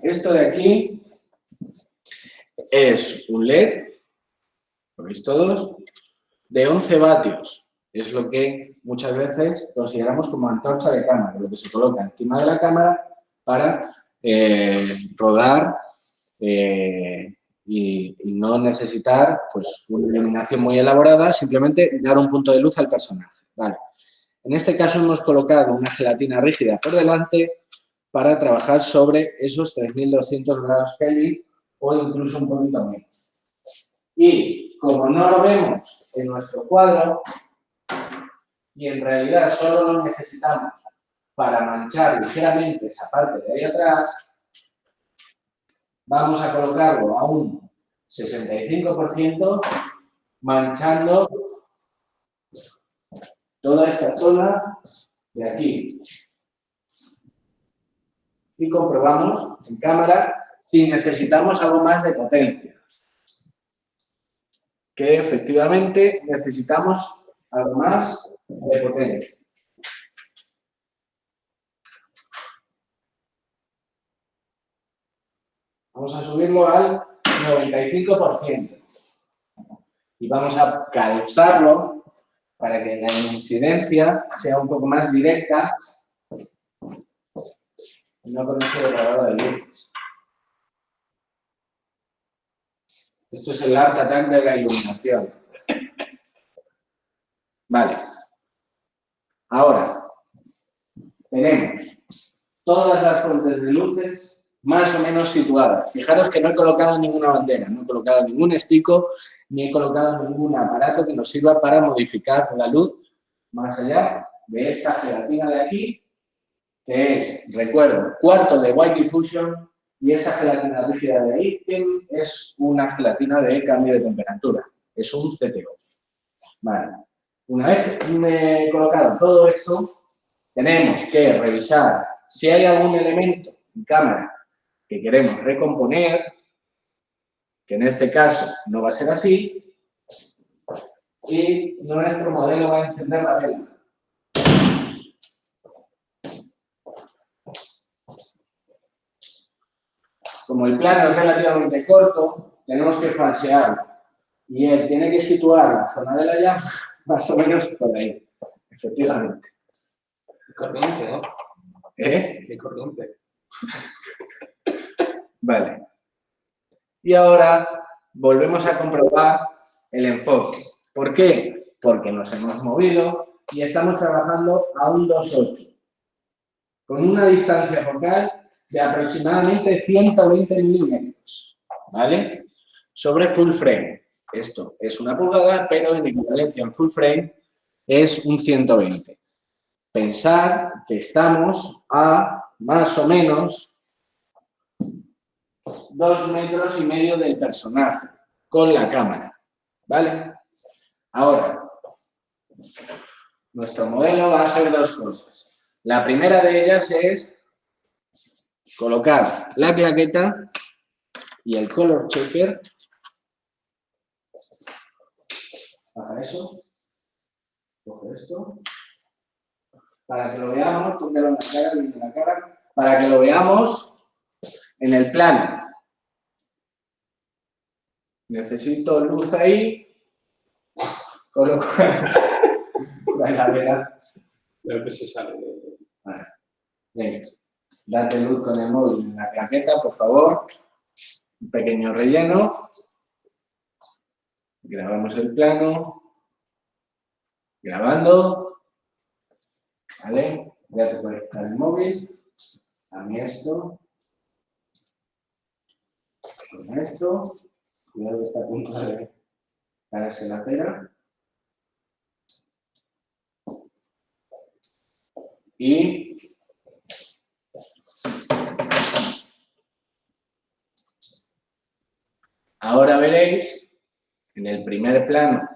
Esto de aquí es un LED, lo veis todos, de 11 vatios. Es lo que muchas veces consideramos como antorcha de cámara, lo que se coloca encima de la cámara para rodar y no necesitar pues, una iluminación muy elaborada, simplemente dar un punto de luz al personaje. Vale. En este caso hemos colocado una gelatina rígida por delante para trabajar sobre esos 3200 grados Kelvin o incluso un poquito menos. Y como no lo vemos en nuestro cuadro y en realidad solo lo necesitamos para manchar ligeramente esa parte de ahí atrás, vamos a colocarlo a un 65% manchando toda esta zona de aquí. Y comprobamos en cámara si necesitamos algo más de potencia. Que efectivamente necesitamos algo más de potencia. Vamos a subirlo al 95%. Y vamos a calzarlo para que la incidencia sea un poco más directa y no con ese grabado de luces. Esto es el art attack de la iluminación. Vale. Ahora, tenemos todas las fuentes de luces más o menos situadas. Fijaros que no he colocado ninguna bandera, no he colocado ningún estico, ni he colocado ningún aparato que nos sirva para modificar la luz más allá de esta gelatina de aquí, que es, recuerdo, cuarto de White Diffusion, y esa gelatina rígida de ahí es una gelatina de cambio de temperatura, es un CTO. Vale. Una vez he colocado todo esto, tenemos que revisar si hay algún elemento en cámara que queremos recomponer, que en este caso no va a ser así, y nuestro modelo va a encender la célula. Como el plano es relativamente corto, tenemos que falsearlo. Y él tiene que situar la zona de la llama más o menos por ahí, efectivamente. Qué corriente, ¿no? ¿Eh? Qué corriente. Vale. Y ahora volvemos a comprobar el enfoque. ¿Por qué? Porque nos hemos movido y estamos trabajando a un 2.8, con una distancia focal de aproximadamente 120 milímetros, ¿vale? Sobre full frame. Esto es una pulgada, pero en equivalencia en full frame es un 120. Pensad que estamos a más o menos 2,5 metros del personaje con la cámara, ¿vale? Ahora, nuestro modelo va a hacer dos cosas. La primera de ellas es colocar la claqueta y el color checker. Baja eso. Coge esto. Para que lo veamos, póngalo en la cara, para que lo veamos en el plano. Necesito luz ahí. Coloco la heladera. Creo que se sale. Vale. Venga. Date luz con el móvil en la claqueta, por favor. Un pequeño relleno. Grabamos el plano. Grabando. ¿Vale? Ya te puedes quitar el móvil. A mí esto. Con esto. Cuidado que está a punto de caerse la cera. Y ahora veréis en el primer plano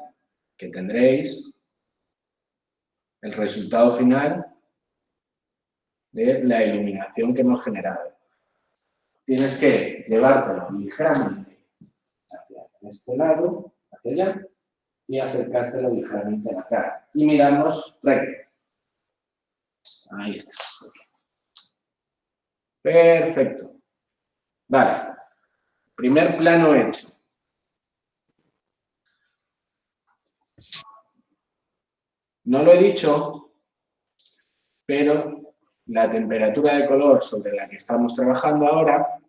que tendréis el resultado final de la iluminación que hemos generado. Tienes que llevártelo ligeramente hacia este lado, hacia allá, y acercártelo ligeramente a la cara. Y miramos recto. Ahí está. Perfecto. Vale. Primer plano hecho. No lo he dicho, pero la temperatura de color sobre la que estamos trabajando ahora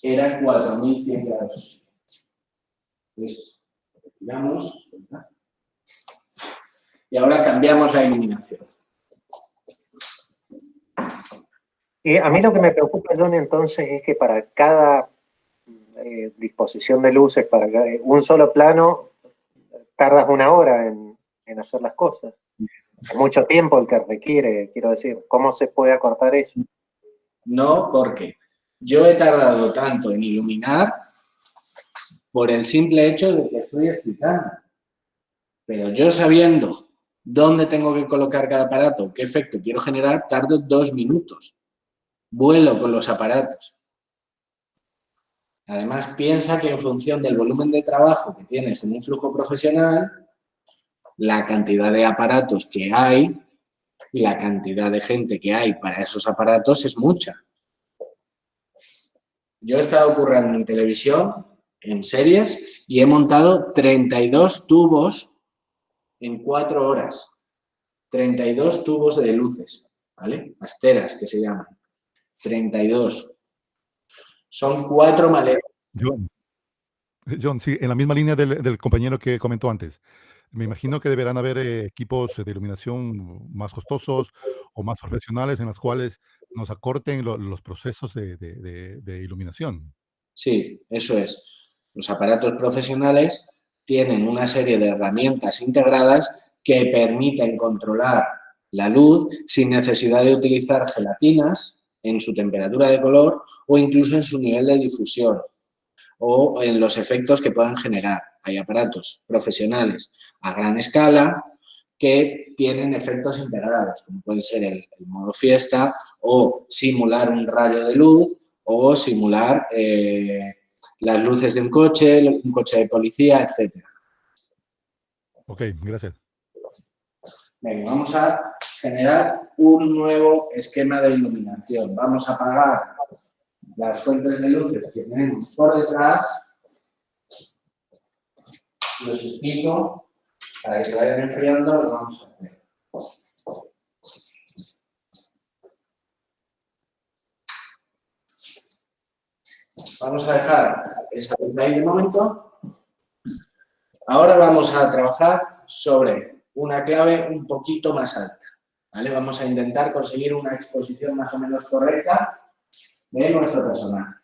era 4100 grados. Entonces, retiramos. Y ahora cambiamos la iluminación. Y a mí lo que me preocupa, John, entonces es que para cada disposición de luces, para un solo plano, tardas una hora en hacer las cosas. Es mucho tiempo el que requiere, quiero decir. ¿Cómo se puede acortar eso? No, porque yo he tardado tanto en iluminar por el simple hecho de que estoy explicando. Pero yo sabiendo dónde tengo que colocar cada aparato, qué efecto quiero generar, tardo 2 minutos. Vuelo con los aparatos. Además, piensa que en función del volumen de trabajo que tienes en un flujo profesional, la cantidad de aparatos que hay y la cantidad de gente que hay para esos aparatos es mucha. Yo he estado currando en televisión, en series, y he montado 32 tubos en 4 horas. 32 tubos de luces, ¿vale? Asteras, que se llaman. 32. Son 4 maletas. John, sí, en la misma línea del compañero que comentó antes. Me imagino que deberán haber equipos de iluminación más costosos o más profesionales en los cuales nos acorten los procesos de iluminación. Sí, eso es. Los aparatos profesionales tienen una serie de herramientas integradas que permiten controlar la luz sin necesidad de utilizar gelatinas en su temperatura de color o incluso en su nivel de difusión o en los efectos que puedan generar. Hay aparatos profesionales a gran escala que tienen efectos integrados, como puede ser el modo fiesta o simular un rayo de luz o simular las luces de un coche de policía, etc. Ok, gracias. Venga, vamos a generar un nuevo esquema de iluminación. Vamos a apagar las fuentes de luces que tenemos por detrás. Los explico para que se vayan enfriando lo vamos a hacer. Vamos a dejar esa luz ahí de momento. Ahora vamos a trabajar sobre una clave un poquito más alta, ¿vale? Vamos a intentar conseguir una exposición más o menos correcta de nuestro personaje.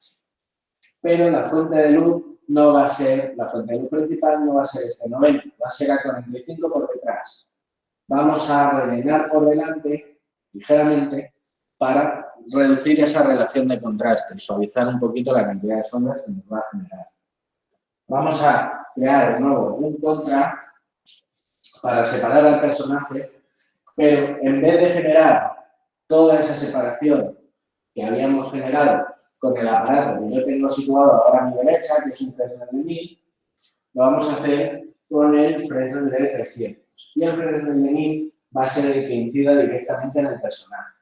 Pero la fuente de luz no va a ser, la fuente de luz principal no va a ser este 90, va a ser a 45 por detrás. Vamos a rellenar por delante, ligeramente, para reducir esa relación de contraste y suavizar un poquito la cantidad de sombras que nos va a generar. Vamos a crear de nuevo un contra para separar al personaje, pero en vez de generar toda esa separación que habíamos generado con el aparato que yo tengo situado ahora a mi derecha, que es un Fresnel de 1000, lo vamos a hacer con el Fresnel de 300. Y el Fresnel de 1000 va a ser el que incida directamente en el personaje.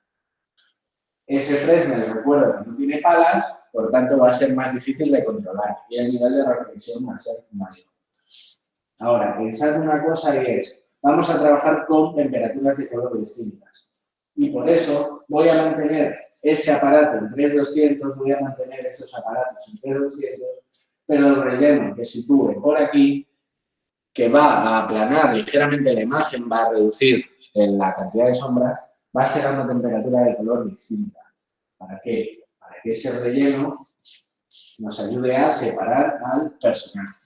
Ese Fresnel, recuerdo que no tiene palas, por lo tanto va a ser más difícil de controlar y el nivel de reflexión va a ser mayor. Ahora, pensad una cosa y es, vamos a trabajar con temperaturas de color distintas. Y por eso voy a mantener ese aparato en 3200, voy a mantener esos aparatos en 3200, pero el relleno que sitúe por aquí, que va a aplanar ligeramente la imagen, va a reducir la cantidad de sombras, va a ser a una temperatura de color distinta. ¿Para qué? Para que ese relleno nos ayude a separar al personaje.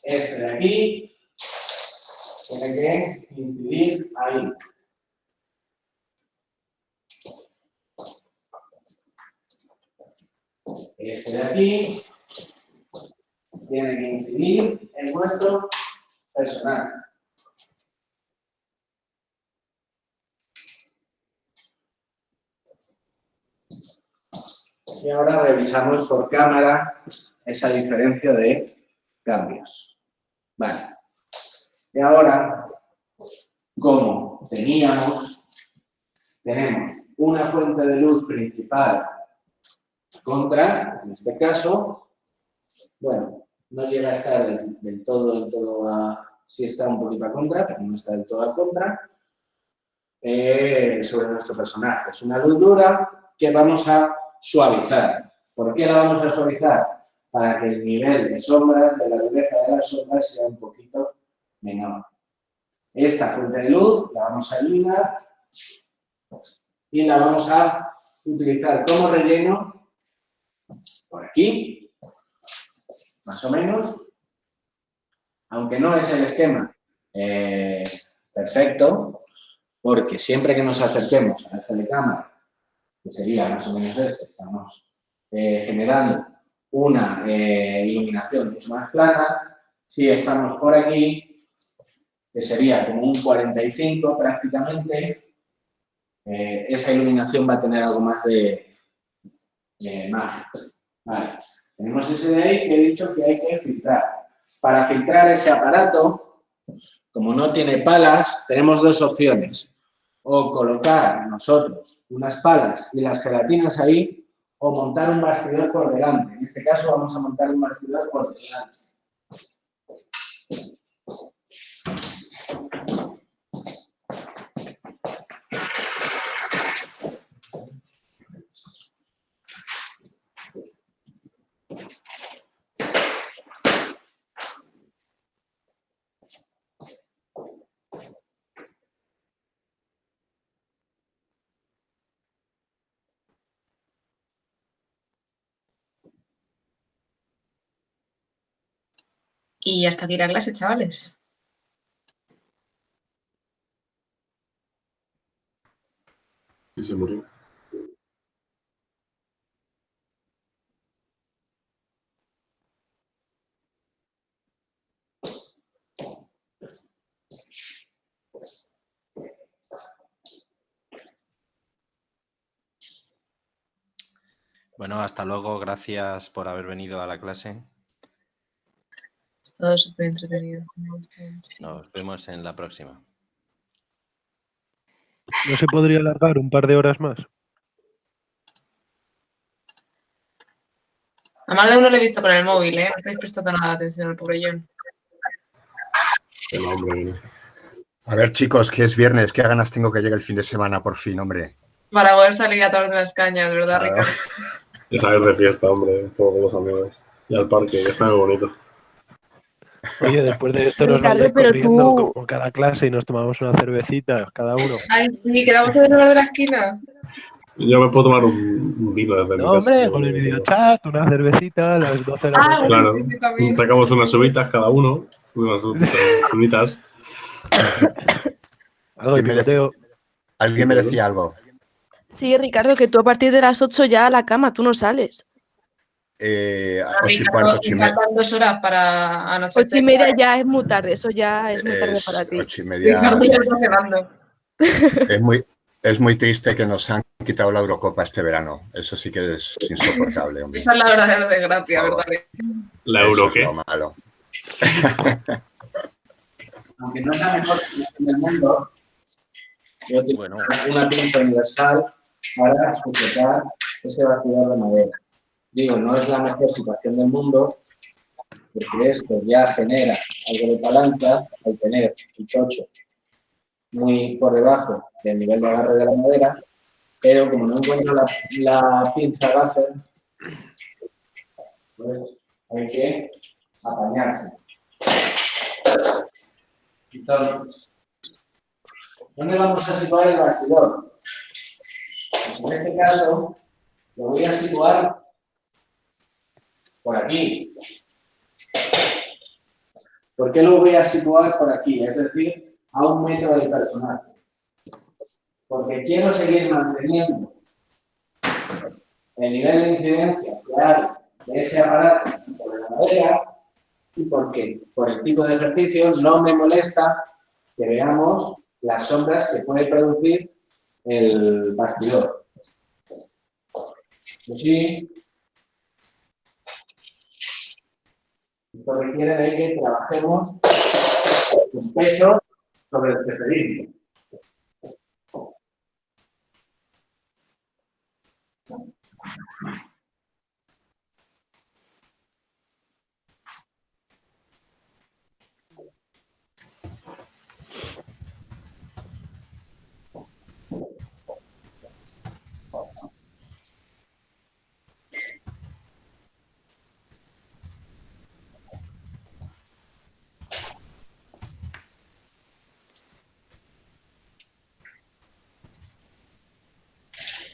Este de aquí tiene que incidir ahí. Este de aquí tiene que incidir en nuestro personaje. Y ahora revisamos por cámara esa diferencia de cambios. Vale. Y ahora, como tenemos una fuente de luz principal contra, en este caso, bueno, no llega a estar del todo a, sí está un poquito a contra, pero no está del todo a contra, sobre nuestro personaje. Es una luz dura que vamos a suavizar. ¿Por qué la vamos a suavizar? Para que el nivel de sombras, de la dureza de las sombras, sea un poquito menor. Esta fuente de luz la vamos a eliminar y la vamos a utilizar como relleno por aquí, más o menos, aunque no es el esquema perfecto, porque siempre que nos acerquemos a la cámara, que sería más o menos este, estamos generando una iluminación mucho más plana. Si estamos por aquí, que sería como un 45 prácticamente, esa iluminación va a tener algo más de magia. Vale. Tenemos ese de ahí que he dicho que hay que filtrar. Para filtrar ese aparato, como no tiene palas, tenemos dos opciones. O colocar nosotros unas palas y las gelatinas ahí, o montar un bastidor por delante. En este caso vamos a montar un bastidor por delante. Y hasta aquí la clase, chavales. Y se murió. Bueno, hasta luego. Gracias por haber venido a la clase. Todo súper entretenido. Nos vemos en la próxima. ¿No se podría alargar un par de horas más? A más de uno le he visto con el móvil, ¿eh? No estáis prestando nada de atención al pobre John. El hombre. A ver, chicos, que es viernes, qué ganas tengo que llegue el fin de semana, por fin, hombre. Para poder salir a tomar las cañas, ¿verdad, Claro. Ricardo? Y salir de fiesta, hombre, con los amigos. Y al parque, que está muy bonito. Oye, después de esto nos Ricardo, vamos pero corriendo tú- como cada clase y nos tomamos una cervecita cada uno. Ay, sí, quedamos en el lugar de la esquina. Yo me puedo tomar un vino desde mi No, casa. hombre, con el videochat, una cervecita, a las 12 de la noche. Claro, sí, sí, también. sacamos unas uvitas cada uno, unas uvitas. Algo de picoteo. Alguien me decía algo. Sí, Ricardo, que tú a partir de las 8 ya a la cama, tú no sales. 8:15, 8:30. Faltan 2 horas para anochecer. 8:30 ya es muy tarde, eso ya es muy tarde para ti. 8:30. Ricardo ya está cerrando. Es muy triste que nos han quitado la Eurocopa este verano. Eso sí que es insoportable, hombre. Esa es la verdadera desgracia, Por ¿verdad? favor. ¿La Eso Euro es qué? lo malo. Aunque no es la mejor situación del mundo, yo tengo una pinza universal para sujetar ese bastidor de madera. Digo, no es la mejor situación del mundo, porque esto ya genera algo de palanca al tener el chocho muy por debajo del nivel de agarre de la madera, pero como no encuentro la pinza gaffer, pues hay que apañarse. Entonces, ¿dónde vamos a situar el bastidor? Pues en este caso lo voy a situar por aquí. ¿Por qué lo voy a situar por aquí? Es decir, a 1 metro del personaje. Porque quiero seguir manteniendo el nivel de incidencia que hay de ese aparato sobre la madera y porque por el tipo de ejercicio no me molesta que veamos las sombras que puede producir el bastidor. Pues sí, esto requiere de que trabajemos con peso sobre el preferido.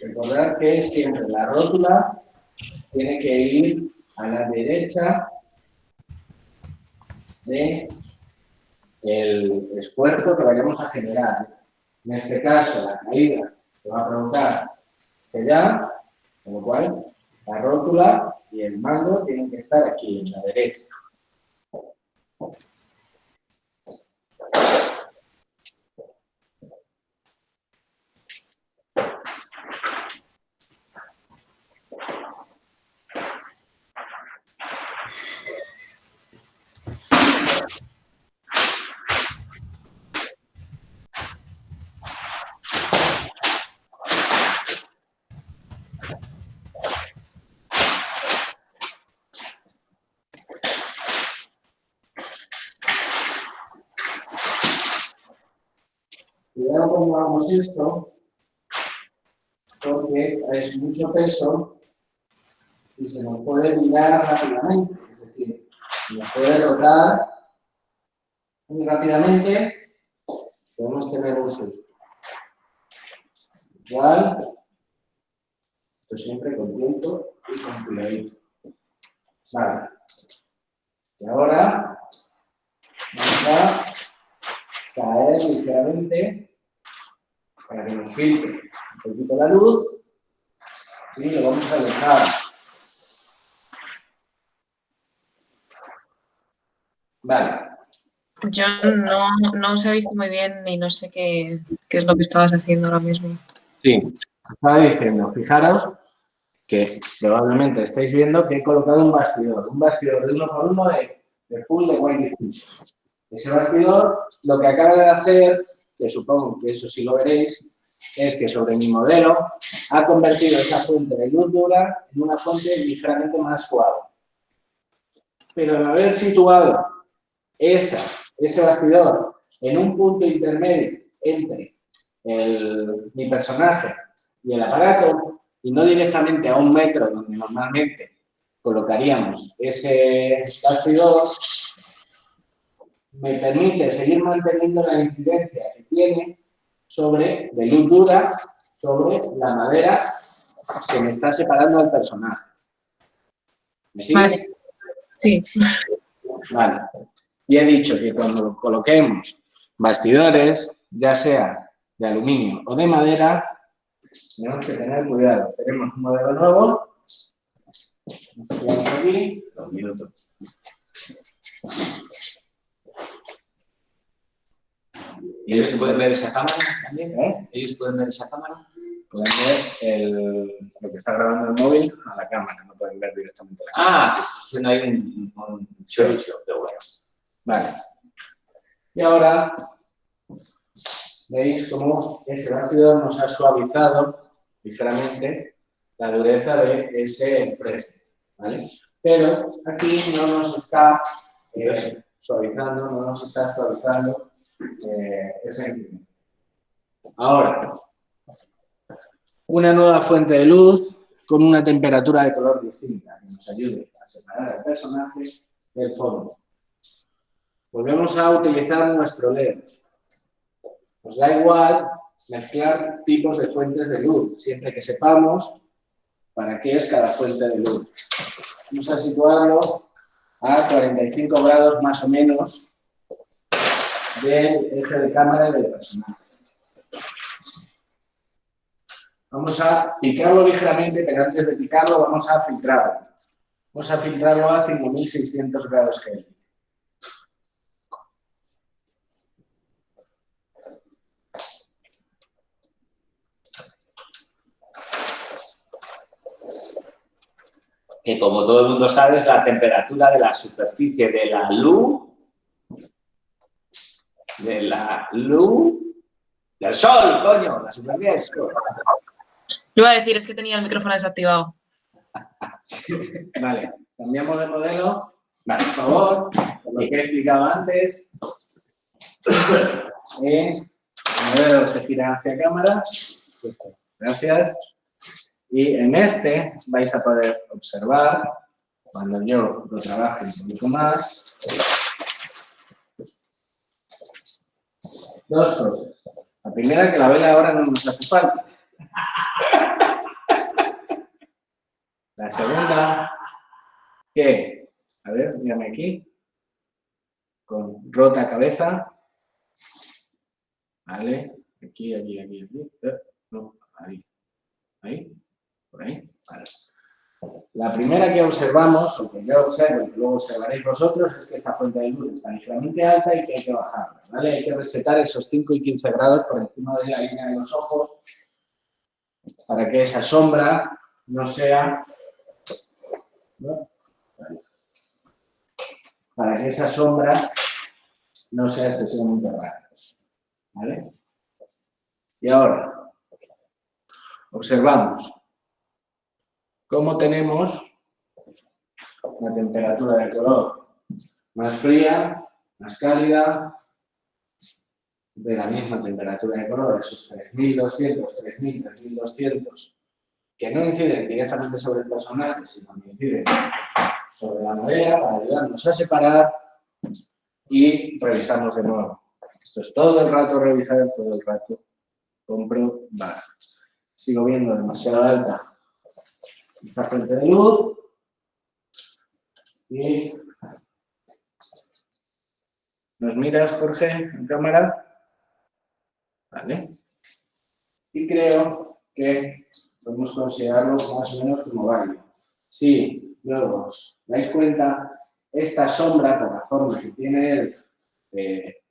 Recordar que siempre la rótula tiene que ir a la derecha del esfuerzo que vayamos a generar. En este caso, la caída que va a provocar ya, con lo cual la rótula y el mando tienen que estar aquí, en la derecha. Cuidado cuando hagamos esto, porque es mucho peso y se nos puede mirar rápidamente. Es decir, se nos puede rotar muy rápidamente, podemos tener un susto. Igual, esto siempre con tiempo y con cuidadito. Vale. Y ahora vamos a caer ligeramente para que nos filtre un poquito la luz y lo vamos a dejar. Vale. Yo no os he visto muy bien y no sé qué es lo que estabas haciendo ahora mismo. Sí, estaba diciendo, fijaros que probablemente estáis viendo que he colocado un bastidor de 1x1 de full de white diffusion. Ese bastidor lo que acaba de hacer, que supongo que eso sí lo veréis, es que sobre mi modelo ha convertido esa fuente de luz dura en una fuente ligeramente más suave. Pero al haber situado ese bastidor en un punto intermedio entre mi personaje y el aparato, y no directamente a 1 metro donde normalmente colocaríamos ese bastidor, me permite seguir manteniendo la incidencia que tiene de luz dura sobre la madera que me está separando al personaje. ¿Me sigues? Vale. Sí. Vale. Y he dicho que cuando coloquemos bastidores, ya sea de aluminio o de madera, tenemos que tener cuidado. Tenemos un modelo nuevo. Nos quedamos aquí 2 minutos. ¿Y ellos pueden ver esa cámara también? ¿Ellos pueden ver esa cámara? Pueden ver lo que está grabando el móvil a la cámara, no pueden ver directamente la cámara. Ah, que suena ahí un chorizo, de bueno. Vale. Y ahora veis cómo ese bastidor nos ha suavizado ligeramente la dureza de ese fresco, ¿vale? Pero aquí no nos está suavizando esa inclinación. Ahora, una nueva fuente de luz con una temperatura de color distinta que nos ayude a separar al personaje del fondo. Volvemos a utilizar nuestro LED. Nos da igual mezclar tipos de fuentes de luz, siempre que sepamos para qué es cada fuente de luz. Vamos a situarlo a 45 grados más o menos del eje de cámara y del personaje. Vamos a picarlo ligeramente, pero antes de picarlo vamos a filtrarlo. Vamos a filtrarlo a 5600 grados Kelvin. Que como todo el mundo sabe es la temperatura de la superficie de la luz, del sol, coño, la superficie del sol. Yo iba a decir, es que tenía el micrófono desactivado. Vale, cambiamos de modelo. Vale, por favor, lo que he explicado antes. El modelo se gira hacia cámara. Gracias. Y en este vais a poder observar, cuando yo lo trabaje un poquito más, 2 cosas. La primera, que la vela ahora no nos hace falta. La segunda, que, a ver, mírame aquí, con rota cabeza, ¿vale? Aquí, no, ahí, por ahí, vale. La primera que observamos, o que yo observo y que luego observaréis vosotros, es que esta fuente de luz está ligeramente alta y que hay que bajarla, ¿vale? Hay que respetar esos 5 y 15 grados por encima de la línea de los ojos para que esa sombra no sea... ¿no? Para que esa sombra no sea excesivamente rara, ¿vale? Y ahora, observamos cómo tenemos una temperatura de color más fría, más cálida, de la misma temperatura de color, esos 3200, 3000, 3200, que no inciden directamente sobre el personaje, sino que inciden sobre la madera para ayudarnos a separar y revisamos de nuevo. Esto es todo el rato revisar, todo el rato comprobar. Sigo viendo demasiado alta esta fuente de luz y ¿nos miras, Jorge, en cámara? Vale. Y creo que podemos considerarlo más o menos como válido. Si luego os dais cuenta, esta sombra, por la forma que tiene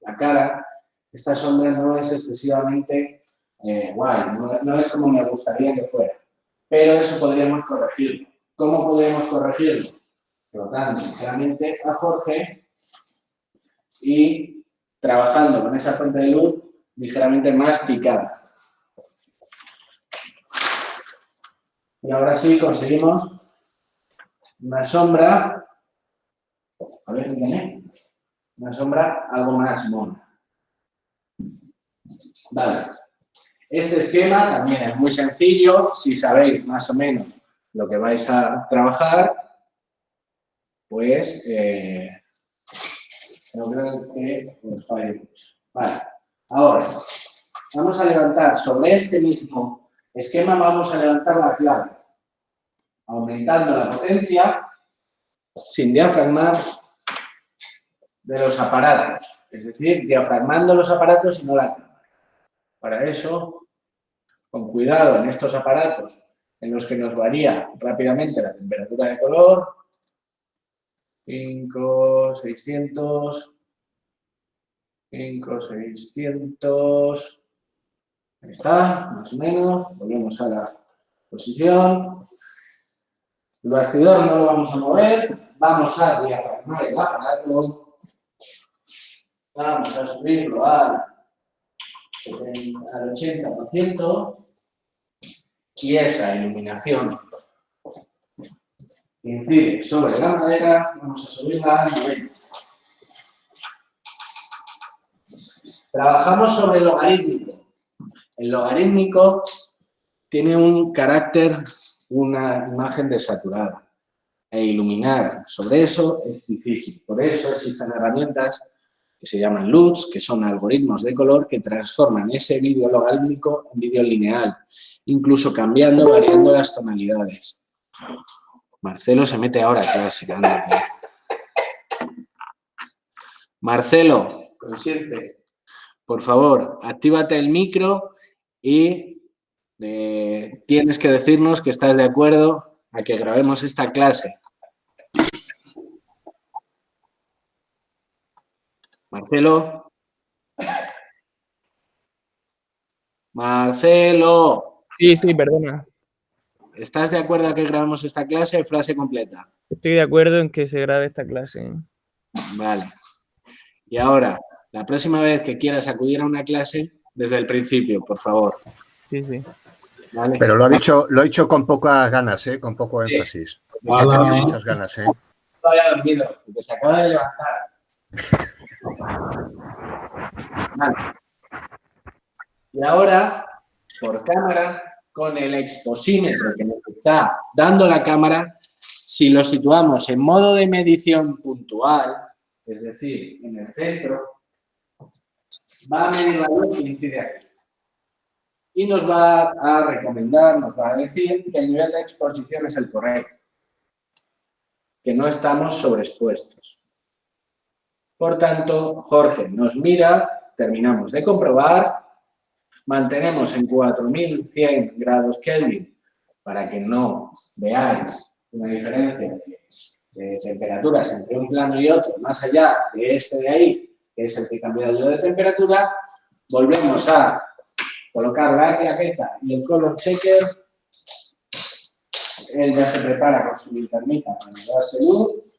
la cara, esta sombra no es excesivamente guay, no es como me gustaría que fuera. Pero eso podríamos corregirlo. ¿Cómo podemos corregirlo? Rotando ligeramente a Jorge y trabajando con esa fuente de luz ligeramente más picada. Y ahora sí conseguimos una sombra, a ver, dígame, una sombra algo más mona. Vale. Este esquema también es muy sencillo, si sabéis más o menos lo que vais a trabajar, pues no creo que os falle mucho. Vale, ahora vamos a levantar sobre este mismo esquema, vamos a levantar la clave, aumentando la potencia sin diafragmar de los aparatos, es decir, diafragmando los aparatos y no la cámara. Para eso, con cuidado en estos aparatos en los que nos varía rápidamente la temperatura de color, 5, 600, 5, 600, ahí está, más o menos, volvemos a la posición. El bastidor no lo vamos a mover, vamos a diafragmar el aparato, vamos a subirlo al 80%. Y esa iluminación incide sobre la madera, vamos a subirla al 90. Trabajamos sobre el logarítmico. El logarítmico tiene un carácter, una imagen desaturada. E iluminar sobre eso es difícil. Por eso existen herramientas que se llaman LUTs, que son algoritmos de color que transforman ese vídeo logarítmico en vídeo lineal, incluso cambiando, variando las tonalidades. Marcelo se mete ahora a clase. Marcelo, consciente, por favor, actívate el micro y tienes que decirnos que estás de acuerdo a que grabemos esta clase. Marcelo. Marcelo. Sí, perdona. ¿Estás de acuerdo a que grabemos esta clase? Frase completa. Estoy de acuerdo en que se grabe esta clase. Vale. Y ahora, la próxima vez que quieras acudir a una clase, desde el principio, por favor. Sí. ¿Vale? Pero lo ha dicho con pocas ganas, con poco énfasis. Es que ha tenido muchas ganas, Todavía dormido, porque se acaba de levantar. Vale. Y ahora, por cámara, con el exposímetro que nos está dando la cámara, si lo situamos en modo de medición puntual, es decir, en el centro, va a medir la luz que incide aquí. Y nos va a recomendar, nos va a decir que el nivel de exposición es el correcto, que no estamos sobreexpuestos. Por tanto, Jorge nos mira, terminamos de comprobar, mantenemos en 4100 grados Kelvin para que no veáis una diferencia de temperaturas entre un plano y otro, más allá de este de ahí, que es el que cambia yo de temperatura. Volvemos a colocar la claqueta y el color checker. Él ya se prepara con su linterna para darse luz.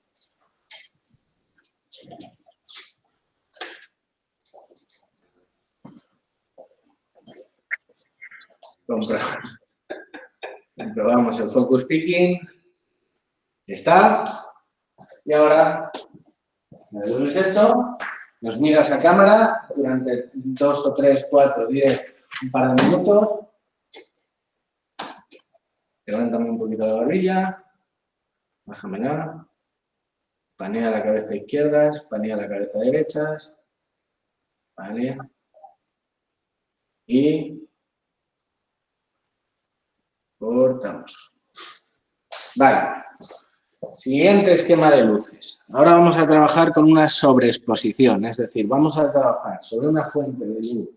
Comprobamos el focus picking. Está. Y ahora, me devuelves esto Nos miras a cámara durante 2 o 3, 4, 10, un par de minutos. Levántame un poquito la barbilla. Bájamela. Panea la cabeza izquierda, panea la cabeza derecha. Vale. Y cortamos. Vale. Siguiente esquema de luces. Ahora vamos a trabajar con una sobreexposición, es decir, vamos a trabajar sobre una fuente de luz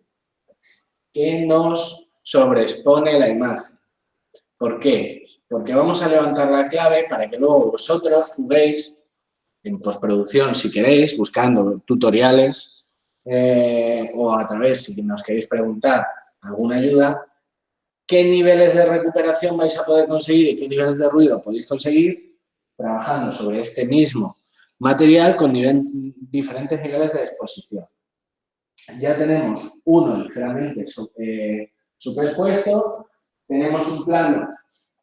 que nos sobreexpone la imagen. ¿Por qué? Porque vamos a levantar la clave para que luego vosotros juguéis en postproducción, si queréis, buscando tutoriales o a través, si nos queréis preguntar alguna ayuda, qué niveles de recuperación vais a poder conseguir y qué niveles de ruido podéis conseguir trabajando sobre este mismo material con diferentes niveles de exposición. Ya tenemos uno ligeramente superexpuesto, tenemos un plano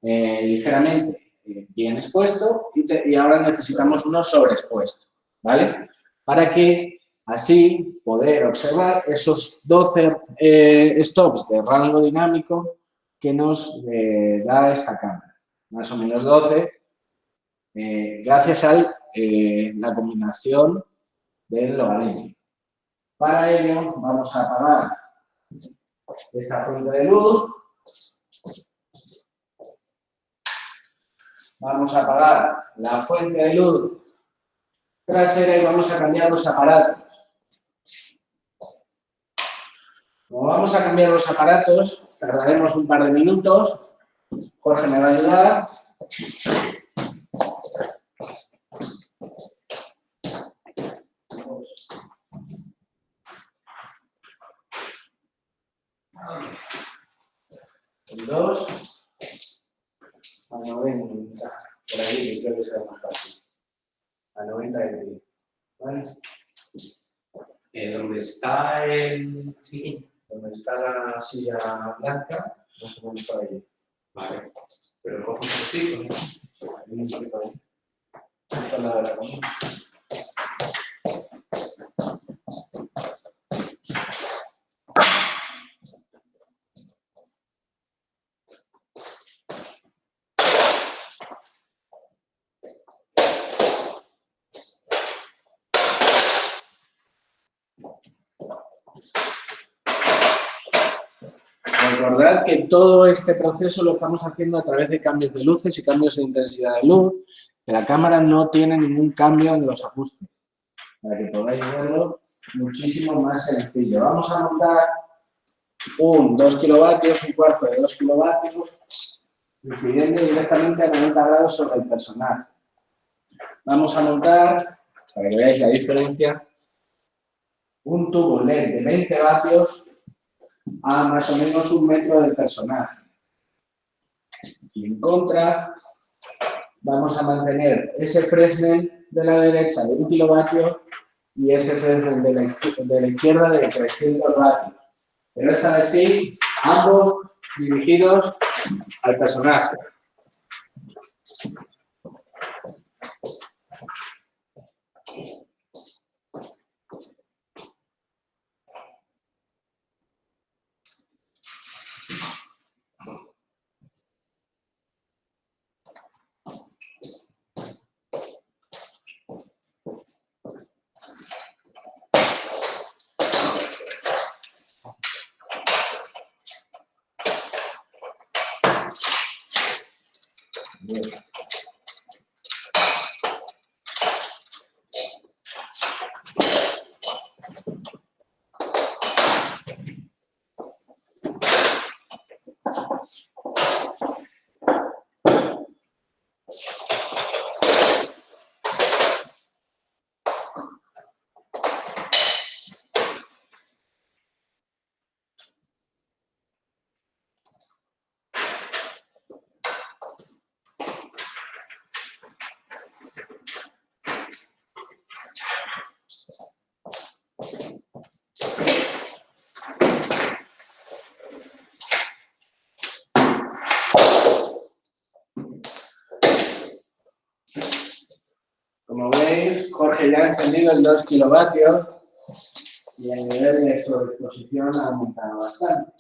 ligeramente bien expuesto y ahora necesitamos uno sobreexpuesto, ¿vale? Para que así poder observar esos 12 stops de rango dinámico que nos da esta cámara, más o menos 12, gracias a la combinación del logaritmo. Para ello vamos a apagar esta fuente de luz. Vamos a apagar la fuente de luz trasera y vamos a cambiar los aparatos. Como vamos a cambiar los aparatos, tardaremos un par de minutos. Jorge me va a ayudar. El 2. A 90. Por ahí creo que será más fácil. A 90 de pie. ¿Vale? ¿Dónde está el sillín? Donde está la silla blanca, más o menos por ahí. Vale. Pero cojo un poquito, ¿no? Hay un poquito ahí. Esta es la de la comida. Recordad que todo este proceso lo estamos haciendo a través de cambios de luces y cambios de intensidad de luz, que la cámara no tiene ningún cambio en los ajustes, para que podáis verlo muchísimo más sencillo. Vamos a montar un 2 kilovatios, un cuarzo de 2 kilovatios, incidiendo directamente a 90 grados sobre el personaje. Vamos a montar, para que veáis la diferencia, un tubo LED de 20 vatios a más o menos 1 metro del personaje. Y en contra, vamos a mantener ese Fresnel de la derecha de 1 kilovatio y ese Fresnel de la izquierda de 300 vatios. Pero esta vez sí, ambos dirigidos al personaje. Bien. Como veis, Jorge ya ha encendido el 2 kilovatios y el nivel de sobreexposición ha aumentado bastante.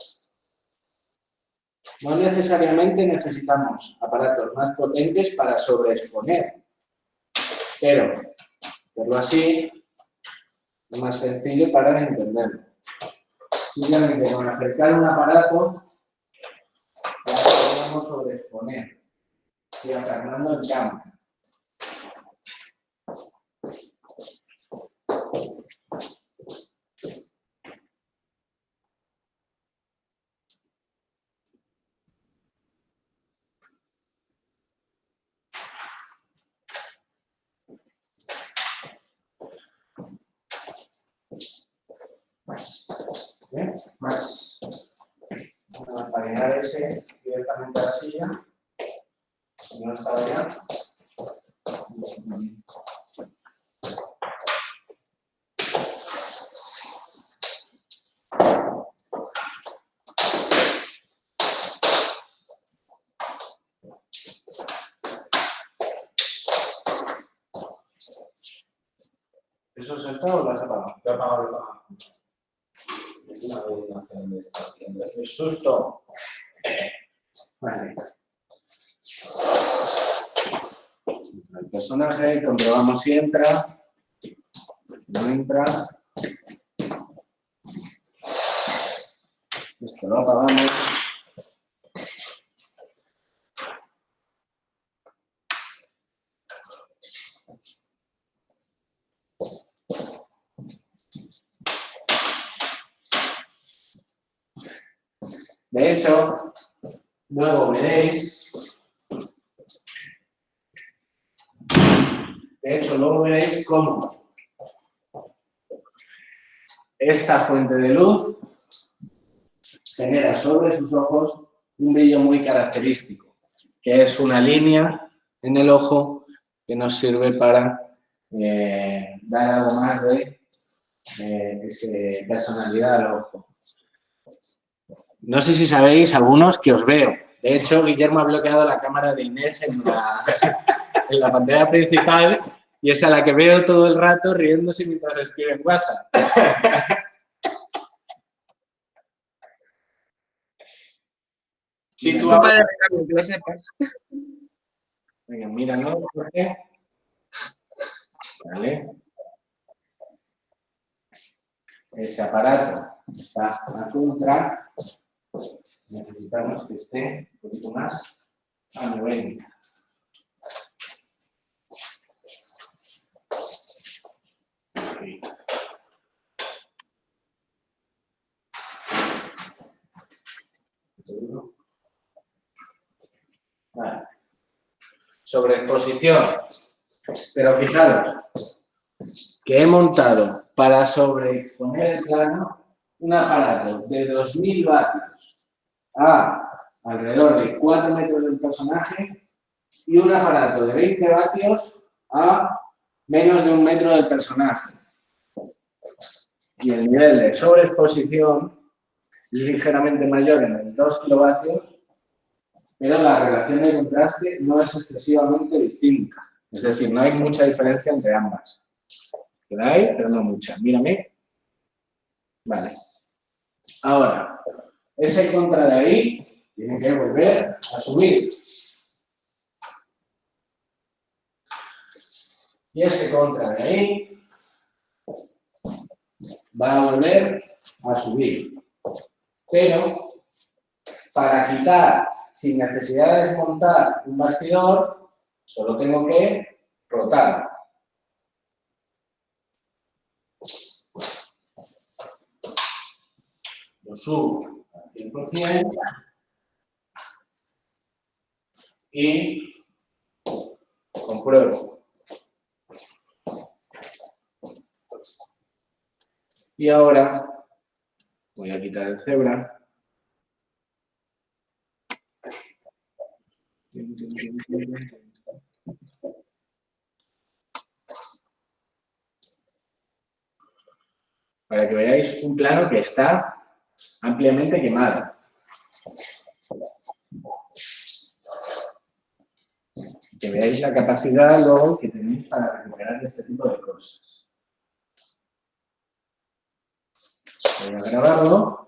No necesariamente necesitamos aparatos más potentes para sobreexponer, pero verlo así es más sencillo para entenderlo. Simplemente con acercar un aparato ya podemos sobreexponer, diafragmando el cámara. Más. ¿Bien? Más. Vamos a paliar ese directamente a la silla. Si no está ya. ¿Eso se está o lo has apagado? Lo he apagado, lo he apagado. Es una combinación de esta tienda. ¡Qué susto! Vale. El personaje, comprobamos si entra. No entra. Esto lo apagamos. De hecho, luego veréis cómo esta fuente de luz genera sobre sus ojos un brillo muy característico, que es una línea en el ojo que nos sirve para dar algo más de personalidad al ojo. No sé si sabéis, algunos, que os veo. De hecho, Guillermo ha bloqueado la cámara de Inés en la pantalla principal y es a la que veo todo el rato riéndose mientras escribe en WhatsApp. Si tú ahora... que lo sepas. Venga, míralo, Jorge. Vale. Ese aparato está a contra. Necesitamos que esté un poquito más a nivel. Vale. Sobreexposición. Pero fijaros que he montado para sobreexponer el plano un aparato de 2000 vatios a alrededor de 4 metros del personaje y un aparato de 20 vatios a menos de 1 metro del personaje. Y el nivel de sobreexposición es ligeramente mayor en el 2 kilovatios, pero la relación de contraste no es excesivamente distinta. Es decir, no hay mucha diferencia entre ambas. La hay, pero no mucha. Mírame. Vale. Ahora, ese contra de ahí tiene que volver a subir. Y ese contra de ahí va a volver a subir. Pero, para quitar, sin necesidad de desmontar un bastidor, solo tengo que rotar. Lo subo al 100% y compruebo. Y ahora voy a quitar el cebra. Para que veáis un plano que está ampliamente quemado. Que veáis la capacidad luego que tenéis para recuperar este tipo de cosas. Voy a grabarlo.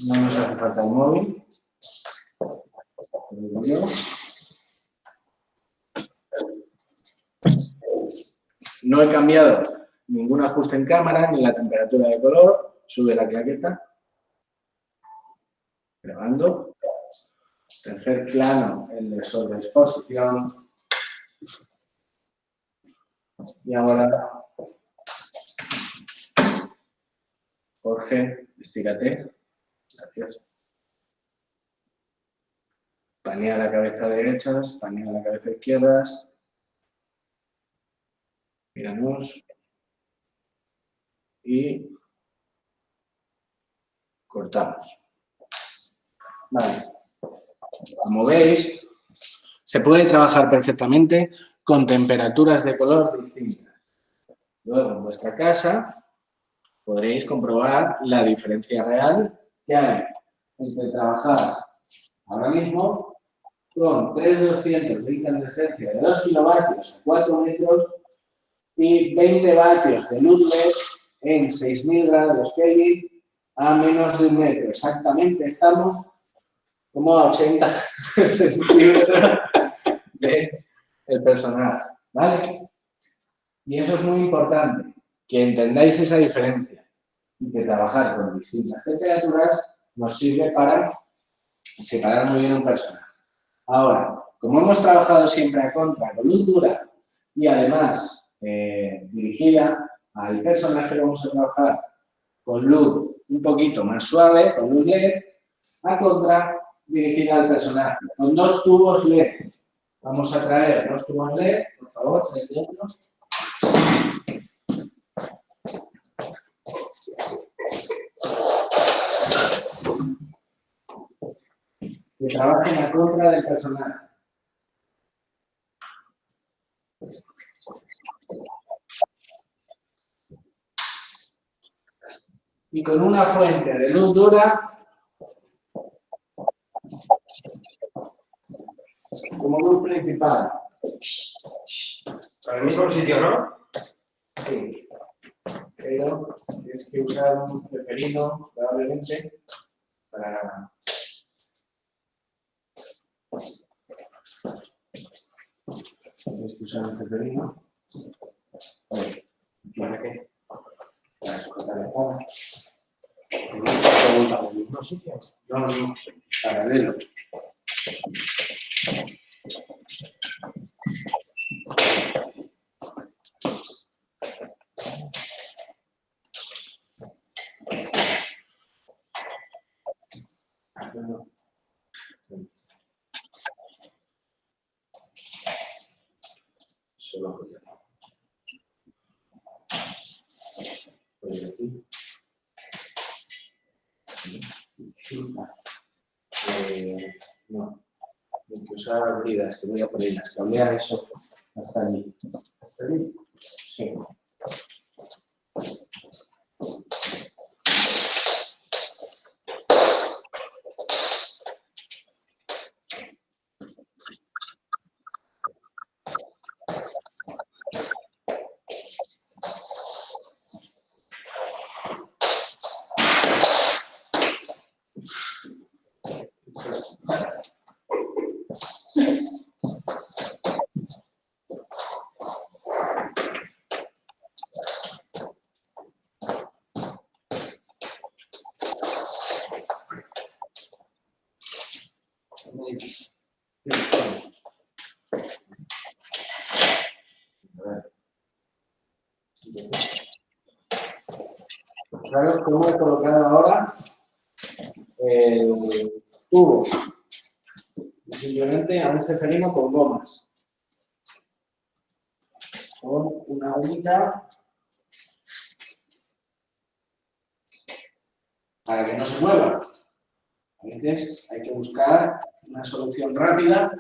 No nos hace falta el móvil. No he cambiado ningún ajuste en cámara ni la temperatura de color. Sube la claqueta. Grabando. Tercer plano, el de sobreexposición. Y ahora, Jorge, estírate. Gracias. Panea la cabeza derecha, panea la cabeza izquierda. Míranos. Y cortamos. Vale. Como veis, se puede trabajar perfectamente con temperaturas de color distintas. Luego, en vuestra casa, podréis comprobar la diferencia real que hay entre trabajar ahora mismo con 3200 de incandescencia de 2 kilovatios a 4 metros y 20 vatios de luz LED en 6000 grados Kelvin a menos de 1 metro. Exactamente estamos como a 80 centímetros del personal, ¿vale? Y eso es muy importante, que entendáis esa diferencia y que trabajar con distintas temperaturas nos sirve para separar muy bien un personal. Ahora, como hemos trabajado siempre a contra, con luz dura y además dirigida al personaje, vamos a trabajar con luz un poquito más suave, con luz LED, a contra dirigida al personaje, con 2 tubos LED. Vamos a traer 2 tubos LED, por favor, tráetelos. Que trabajen a contra del personaje. Y con una fuente de luz dura como luz principal. Para el mismo sitio, ¿no? Sí. Pero tienes que usar un ceferino, probablemente, para... Tienes que usar un ceferino. ¿Para qué? Para escotar la cara. ¿En el mismo sitio? No, no, paralelo. Solo apoyar. Por aquí. No, hay que usar abridas, que voy a poner las cablear eso hasta allí. ¿Hasta allí? Sí. Fijaros cómo he colocado ahora el tubo simplemente a un ceferino con gomas, con una agüita para que no se mueva. A veces hay que buscar una solución rápida.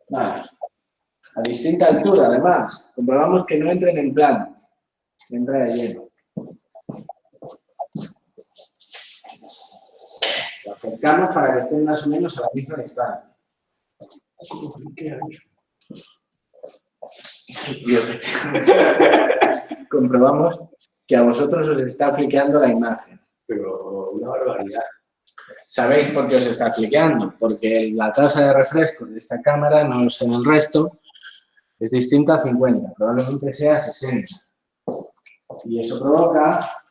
Vale. A distinta altura, además. Comprobamos que no entren en plano. Entra de lleno. Lo acercamos para que estén más o menos a la misma distancia. Comprobamos que a vosotros os está fliqueando la imagen. Pero una barbaridad. ¿Sabéis por qué os está fliqueando? Porque la tasa de refresco de esta cámara, no sé en el resto, es distinta a 50, probablemente sea 60. Y eso provoca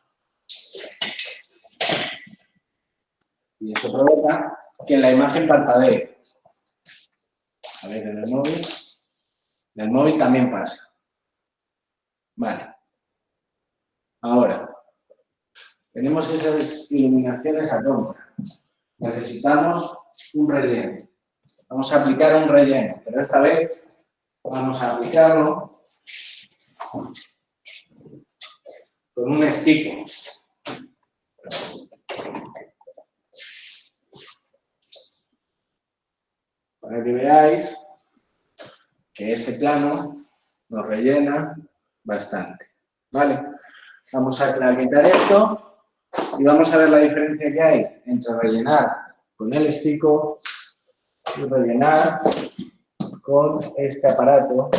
que la imagen parpadee. A ver, en el móvil también pasa. Vale. Ahora, tenemos esas iluminaciones atómicas. Necesitamos un relleno. Vamos a aplicar un relleno, pero esta vez vamos a aplicarlo con un estico. Para que veáis que ese plano nos rellena bastante. ¿Vale? Vamos a clarificar esto y vamos a ver la diferencia que hay entre rellenar con el estico y rellenar con este aparato.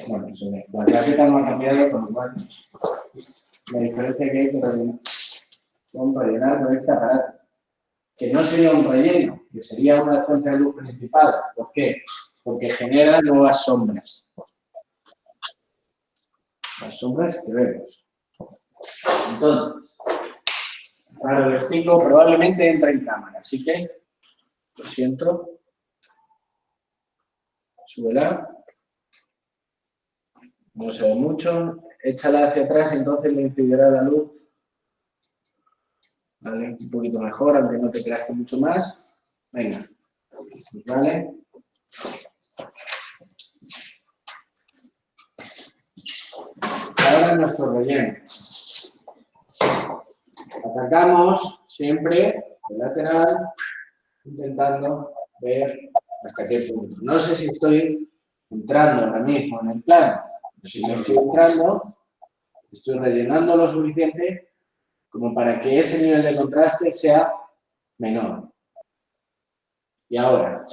Bueno, la claqueta no ha cambiado, con lo cual la diferencia que hay con rellenar con este aparato, que no sería un relleno, que sería una fuente de luz principal. ¿Por qué? Porque genera nuevas sombras. Las sombras que vemos. Entonces, para el estico probablemente entra en cámara, así que lo siento. Súbela. No se ve mucho. Échala hacia atrás, entonces le incidirá la luz. Vale, un poquito mejor, aunque no te creas que mucho más. Venga. Vale. Ahora nuestro relleno. Atacamos siempre el lateral, intentando ver hasta qué punto. No sé si estoy entrando ahora mismo en el plano. Si no estoy entrando, estoy rellenando lo suficiente como para que ese nivel de contraste sea menor. Y ahora,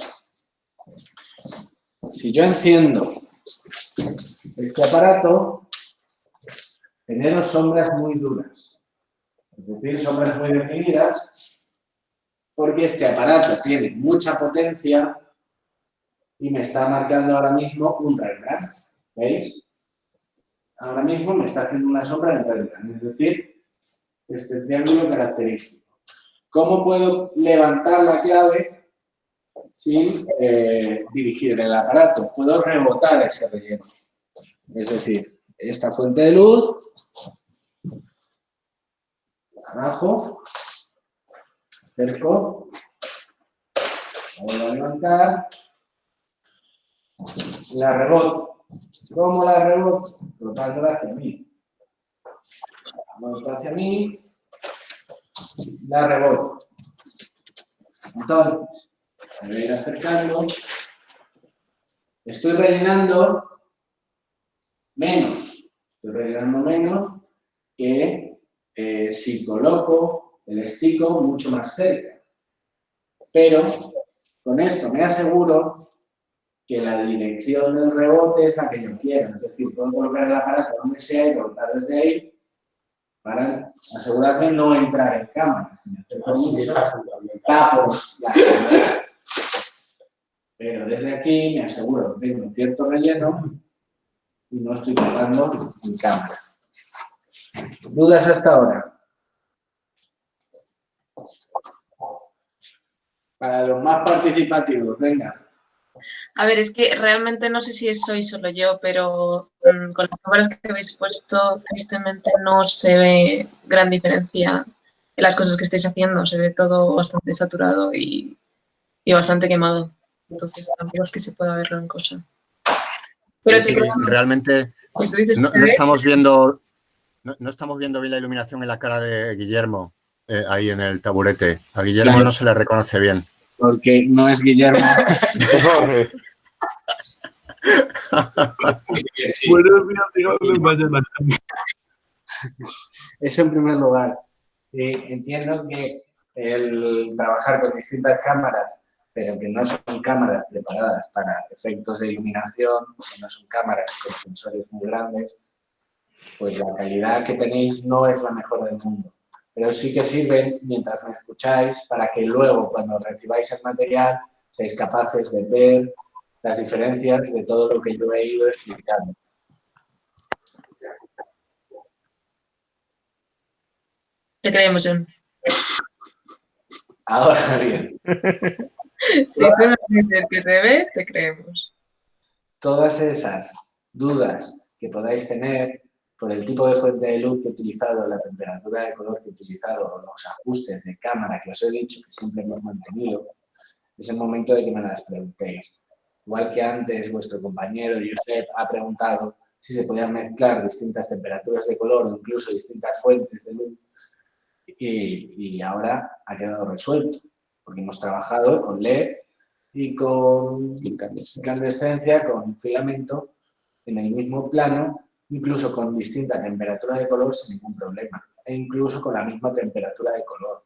si yo enciendo este aparato, genero sombras muy duras, es decir, sombras muy definidas, porque este aparato tiene mucha potencia y me está marcando ahora mismo un rembrandt. ¿Veis? Ahora mismo me está haciendo una sombra en rembrandt, es decir, este triángulo característico. ¿Cómo puedo levantar la clave sin dirigir el aparato? Puedo rebotar ese relleno. Es decir, esta fuente de luz, abajo, acerco, la vuelvo a levantar, la reboto. ¿Cómo la reboto? Rotándola hacia mí. La reboto hacia mí, la reboto. Entonces, me voy a ir acercando. Estoy rellenando menos. Estoy rellenando menos que si coloco el estico mucho más cerca. Pero con esto me aseguro que la dirección del rebote es la que yo quiero. Es decir, puedo colocar el aparato donde sea y rebotar desde ahí para asegurarme de no entrar en cámara. Tapo la cámara. Pero desde aquí me aseguro que tengo un cierto relleno y no estoy tapando mi cámara. ¿Dudas hasta ahora? Para los más participativos, venga. A ver, es que realmente no sé si soy solo yo, pero con las cámaras que habéis puesto, tristemente no se ve gran diferencia en las cosas que estáis haciendo. Se ve todo bastante saturado y bastante quemado. Entonces, tampoco es que se pueda ver gran cosa. Pero sí, realmente si tú dices no estamos viendo bien la iluminación en la cara de Guillermo, ahí en el taburete. A Guillermo claro. No se le reconoce bien. Porque no es Guillermo. Buenos días, hijos de mañana. Eso en primer lugar. Entiendo que el trabajar con distintas cámaras, pero que no son cámaras preparadas para efectos de iluminación, que no son cámaras con sensores muy grandes, pues la calidad que tenéis no es la mejor del mundo. Pero sí que sirven, mientras me escucháis, para que luego, cuando recibáis el material, seáis capaces de ver las diferencias de todo lo que yo he ido explicando. Te creemos, John. Ahora bien. Si tú nos dices que se ve, te creemos. Todas esas dudas que podáis tener por el tipo de fuente de luz que he utilizado, la temperatura de color que he utilizado, los ajustes de cámara que os he dicho que siempre hemos mantenido, es el momento de que me las preguntéis. Igual que antes vuestro compañero Josep ha preguntado si se podían mezclar distintas temperaturas de color o incluso distintas fuentes de luz, y ahora ha quedado resuelto, porque hemos trabajado con LED y con incandescencia, con filamento, en el mismo plano, incluso con distinta temperatura de color sin ningún problema, e incluso con la misma temperatura de color.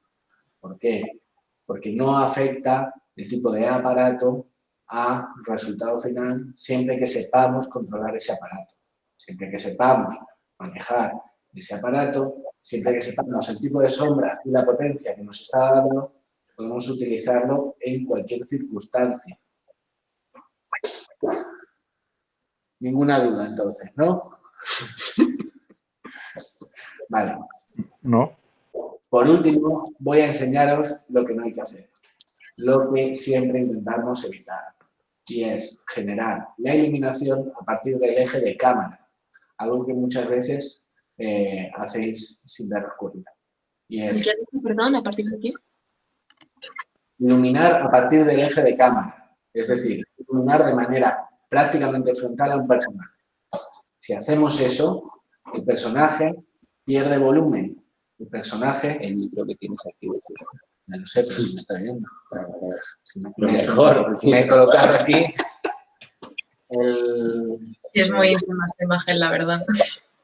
¿Por qué? Porque no afecta el tipo de aparato al resultado final siempre que sepamos controlar ese aparato, siempre que sepamos manejar ese aparato, siempre que sepamos el tipo de sombra y la potencia que nos está dando, podemos utilizarlo en cualquier circunstancia. Ninguna duda, entonces, ¿no? Vale. No. Por último, voy a enseñaros lo que no hay que hacer, lo que siempre intentamos evitar, y es generar la iluminación a partir del eje de cámara, algo que muchas veces hacéis sin daros cuenta. Y es Perdón, ¿a partir de qué? iluminar a partir del eje de cámara, es decir, iluminar de manera prácticamente frontal a un personaje. Si hacemos eso, el personaje pierde volumen. El personaje, el micro que tienes aquí, ya lo sé, pero si me está viendo. Mejor, me he colocado aquí. Sí, es muy íntima esta imagen, la verdad.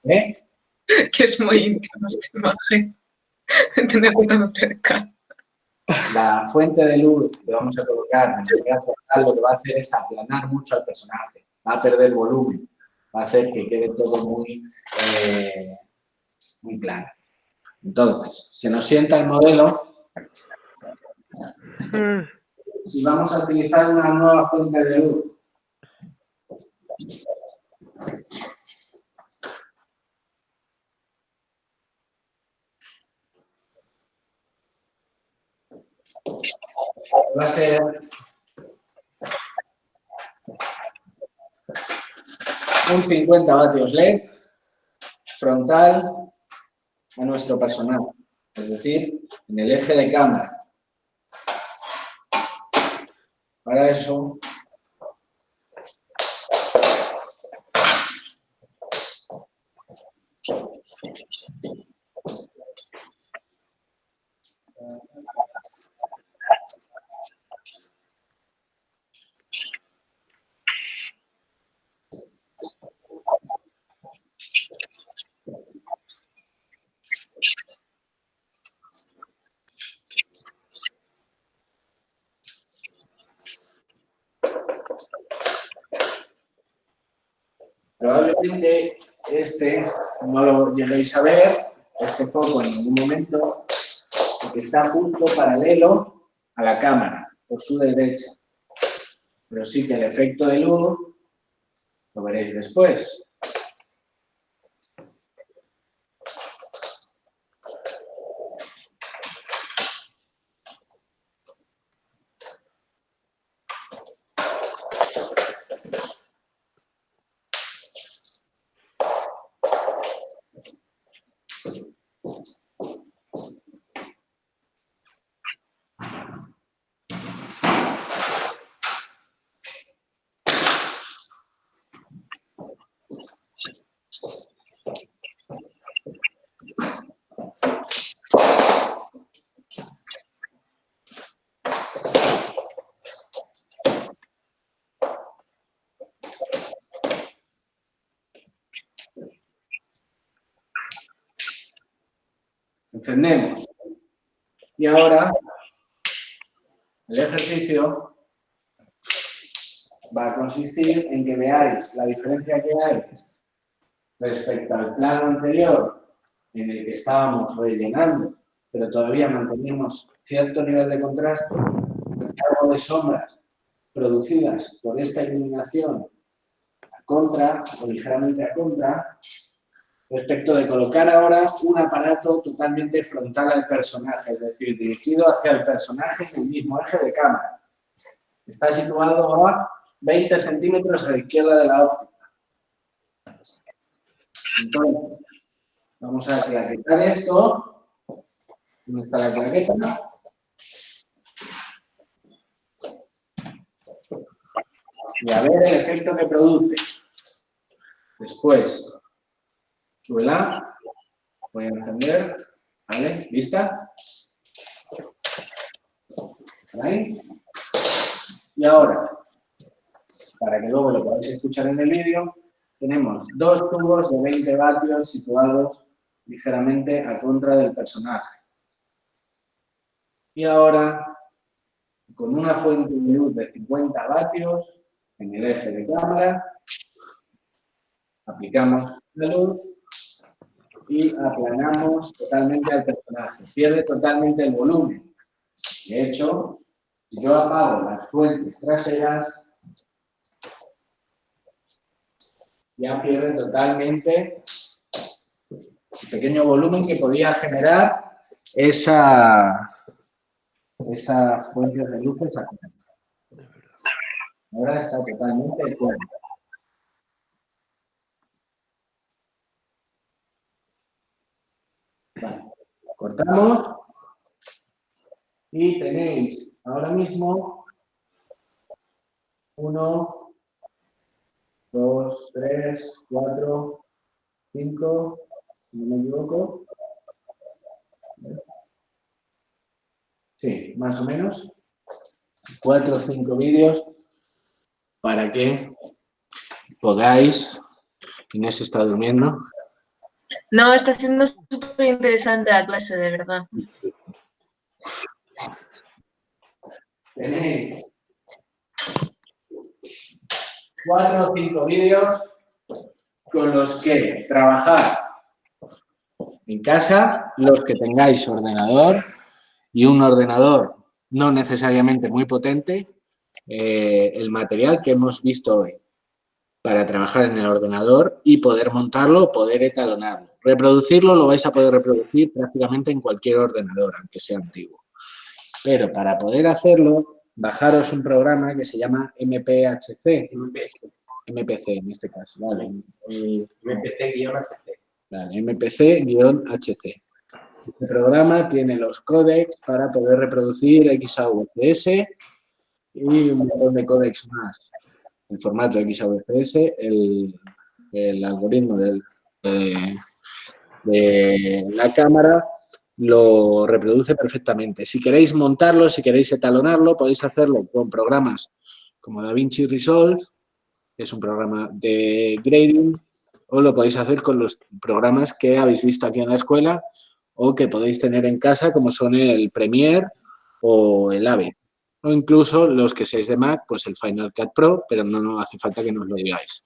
¿Eh? Que es muy íntima esta imagen. Tenerlo tan cerca. La fuente de luz que vamos a colocar en el brazo frontal lo que va a hacer es aplanar mucho al personaje. Va a perder volumen. Va a hacer que quede todo muy plano. Entonces, se nos sienta el modelo y vamos a utilizar una nueva fuente de luz. Va a ser un 50 vatios LED frontal a nuestro personaje, es decir, en el eje de cámara. Para eso probablemente este no lo lleguéis a ver, este foco en ningún momento, porque está justo paralelo a la cámara, por su derecha. Pero sí que el efecto de luz lo veréis después. Encendemos. Y ahora el ejercicio va a consistir en que veáis la diferencia que hay respecto al plano anterior en el que estábamos rellenando, pero todavía manteníamos cierto nivel de contraste, algo de sombras producidas por esta iluminación a contra o ligeramente a contra, respecto de colocar ahora un aparato totalmente frontal al personaje, es decir, dirigido hacia el personaje en el mismo eje de cámara. Está situado a 20 centímetros a la izquierda de la óptica. Entonces, vamos a clarificar esto. ¿Dónde está la claqueta? Y a ver el efecto que produce. Después, súbela. Voy a encender. ¿Vale? ¿Lista? ¿Ahí? Y ahora, para que luego lo podáis escuchar en el vídeo, tenemos dos tubos de 20 vatios situados ligeramente a contra del personaje. Y ahora, con una fuente de luz de 50 vatios en el eje de cámara, aplicamos la luz y aplanamos totalmente al personaje. Pierde totalmente el volumen. De hecho, si yo apago las fuentes traseras, ya pierde totalmente el pequeño volumen que podía generar esa fuente de luz. Ahora está totalmente fuera. Vale. Cortamos y tenéis ahora mismo 1, 2, 3, 4, 5, si no me equivoco. Sí, más o menos. 4 o 5 vídeos para que podáis... Inés está durmiendo. No, está siendo súper interesante la clase, de verdad. Tenéis 4 o 5 vídeos con los que trabajar en casa, los que tengáis ordenador y un ordenador no necesariamente muy potente, el material que hemos visto hoy para trabajar en el ordenador y poder montarlo, poder etalonarlo. Reproducirlo lo vais a poder reproducir prácticamente en cualquier ordenador, aunque sea antiguo. Pero para poder hacerlo, bajaros un programa que se llama MPHC. MPC en este caso, ¿vale? MPC-HC. Vale, MPC-HC. Este programa tiene los códecs para poder reproducir XAVCS y un montón de códecs más. El formato XAVCS, el algoritmo de la cámara lo reproduce perfectamente. Si queréis montarlo, si queréis etalonarlo, podéis hacerlo con programas como DaVinci Resolve, que es un programa de grading, o lo podéis hacer con los programas que habéis visto aquí en la escuela o que podéis tener en casa, como son el Premiere o el Avid. O incluso los que seáis de Mac, pues el Final Cut Pro, pero no hace falta que nos lo digáis,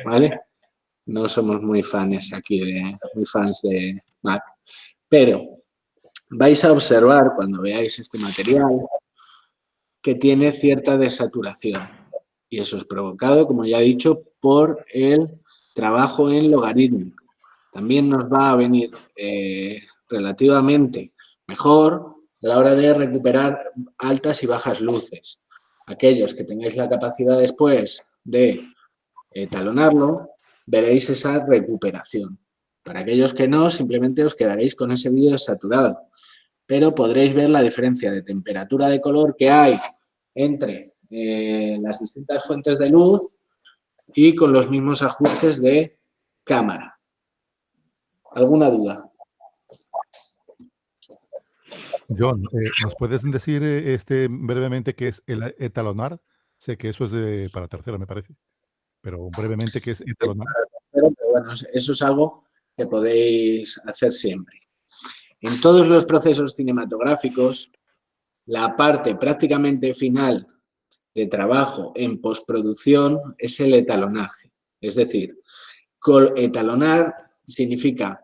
¿vale? No somos muy fans aquí, muy fans de Mac. Pero vais a observar cuando veáis este material que tiene cierta desaturación. Y eso es provocado, como ya he dicho, por el trabajo en logarítmico. También nos va a venir relativamente mejor a la hora de recuperar altas y bajas luces. Aquellos que tengáis la capacidad después de etalonarlo, veréis esa recuperación. Para aquellos que no, simplemente os quedaréis con ese vídeo desaturado. Pero podréis ver la diferencia de temperatura de color que hay entre las distintas fuentes de luz y con los mismos ajustes de cámara. ¿Alguna duda? John, ¿nos puedes decir brevemente qué es el etalonar? Sé que eso es para tercero, me parece. Pero brevemente, ¿qué es etalonar? Pero bueno, eso es algo que podéis hacer siempre. En todos los procesos cinematográficos, la parte prácticamente final de trabajo en postproducción es el etalonaje. Es decir, etalonar significa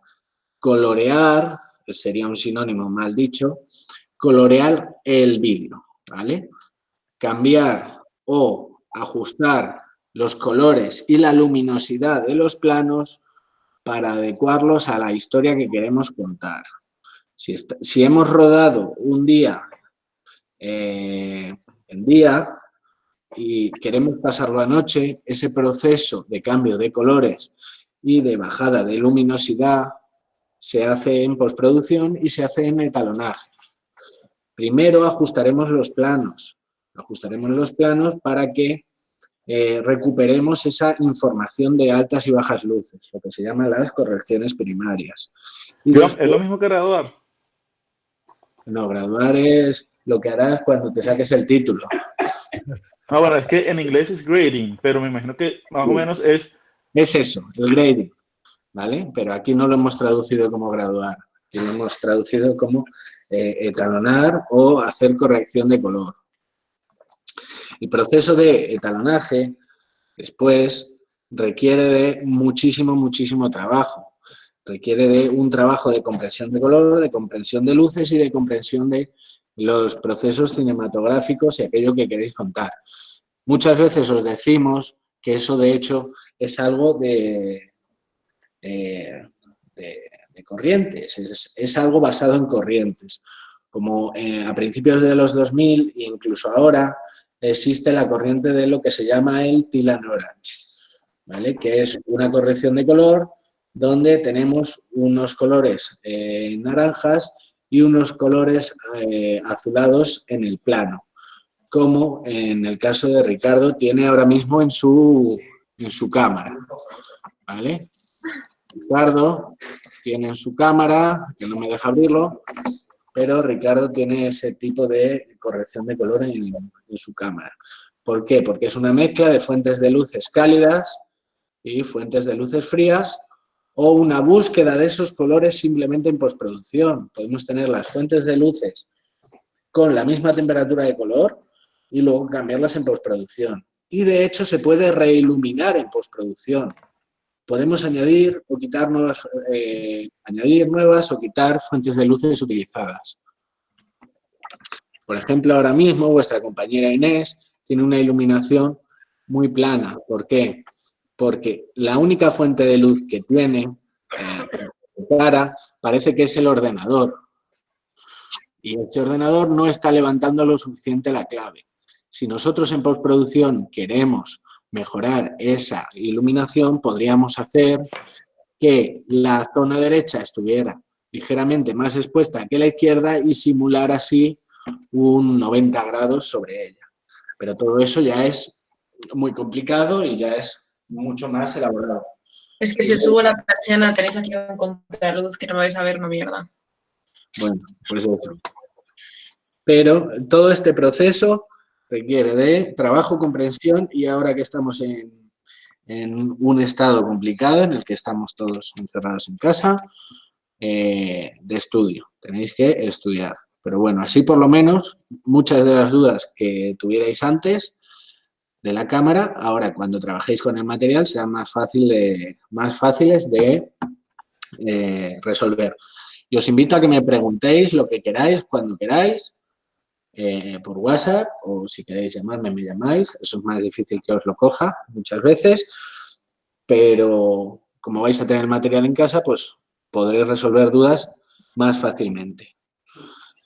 colorear, sería un sinónimo mal dicho, colorear el vídeo, ¿vale? Cambiar o ajustar los colores y la luminosidad de los planos para adecuarlos a la historia que queremos contar. Si hemos rodado un día en día y queremos pasarlo a noche, ese proceso de cambio de colores y de bajada de luminosidad se hace en postproducción y se hace en etalonaje. Primero ajustaremos los planos para que recuperemos esa información de altas y bajas luces, lo que se llaman las correcciones primarias. Y John, ¿es lo mismo que graduar? No, graduar es lo que harás cuando te saques el título. No, bueno, es que en inglés es grading, pero me imagino que más o menos es... Es eso, el grading, ¿vale? Pero aquí no lo hemos traducido como graduar, aquí lo hemos traducido como etalonar o hacer corrección de color. El proceso de etalonaje, después, requiere de muchísimo trabajo. Requiere de un trabajo de comprensión de color, de comprensión de luces y de comprensión de los procesos cinematográficos y aquello que queréis contar. Muchas veces os decimos que eso, de hecho, es algo de corrientes, es algo basado en corrientes. Como a principios de los 2000 e incluso ahora existe la corriente de lo que se llama el Teal and Orange, ¿vale? Que es una corrección de color donde tenemos unos colores naranjas y unos colores azulados en el plano, como en el caso de Ricardo tiene ahora mismo en su cámara, ¿vale? Ricardo tiene en su cámara, que no me deja abrirlo, pero Ricardo tiene ese tipo de corrección de color en su cámara. ¿Por qué? Porque es una mezcla de fuentes de luces cálidas y fuentes de luces frías, o una búsqueda de esos colores simplemente en postproducción. Podemos tener las fuentes de luces con la misma temperatura de color y luego cambiarlas en postproducción. Y de hecho se puede reiluminar en postproducción. Podemos añadir o quitar añadir nuevas o quitar fuentes de luces utilizadas. Por ejemplo, ahora mismo vuestra compañera Inés tiene una iluminación muy plana. ¿Por qué? Porque la única fuente de luz que tiene clara parece que es el ordenador. Y ese ordenador no está levantando lo suficiente la clave. Si nosotros en postproducción queremos mejorar esa iluminación, podríamos hacer que la zona derecha estuviera ligeramente más expuesta que la izquierda y simular así un 90 grados sobre ella. Pero todo eso ya es muy complicado y ya es mucho más elaborado. Es que si os subo la persiana tenéis aquí un contraluz que no me vais a ver una mierda. Bueno, pues eso. Pero todo este proceso requiere de trabajo, comprensión y ahora que estamos en un estado complicado en el que estamos todos encerrados en casa, de estudio. Tenéis que estudiar. Pero bueno, así por lo menos muchas de las dudas que tuvierais antes de la cámara, ahora cuando trabajéis con el material serán más fáciles de resolver. Y os invito a que me preguntéis lo que queráis, cuando queráis, por WhatsApp, o si queréis llamarme, me llamáis. Eso es más difícil que os lo coja muchas veces, pero como vais a tener el material en casa, pues podréis resolver dudas más fácilmente.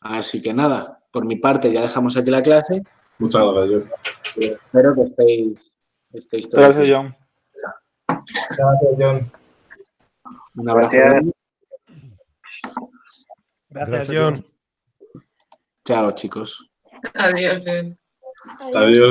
Así que nada, por mi parte ya dejamos aquí la clase. Muchas gracias, John. Espero que estéis todos Gracias, bien. John. Gracias, John. Un abrazo. Gracias. Gracias, John. Chao, chicos. Adiós, John. Adiós.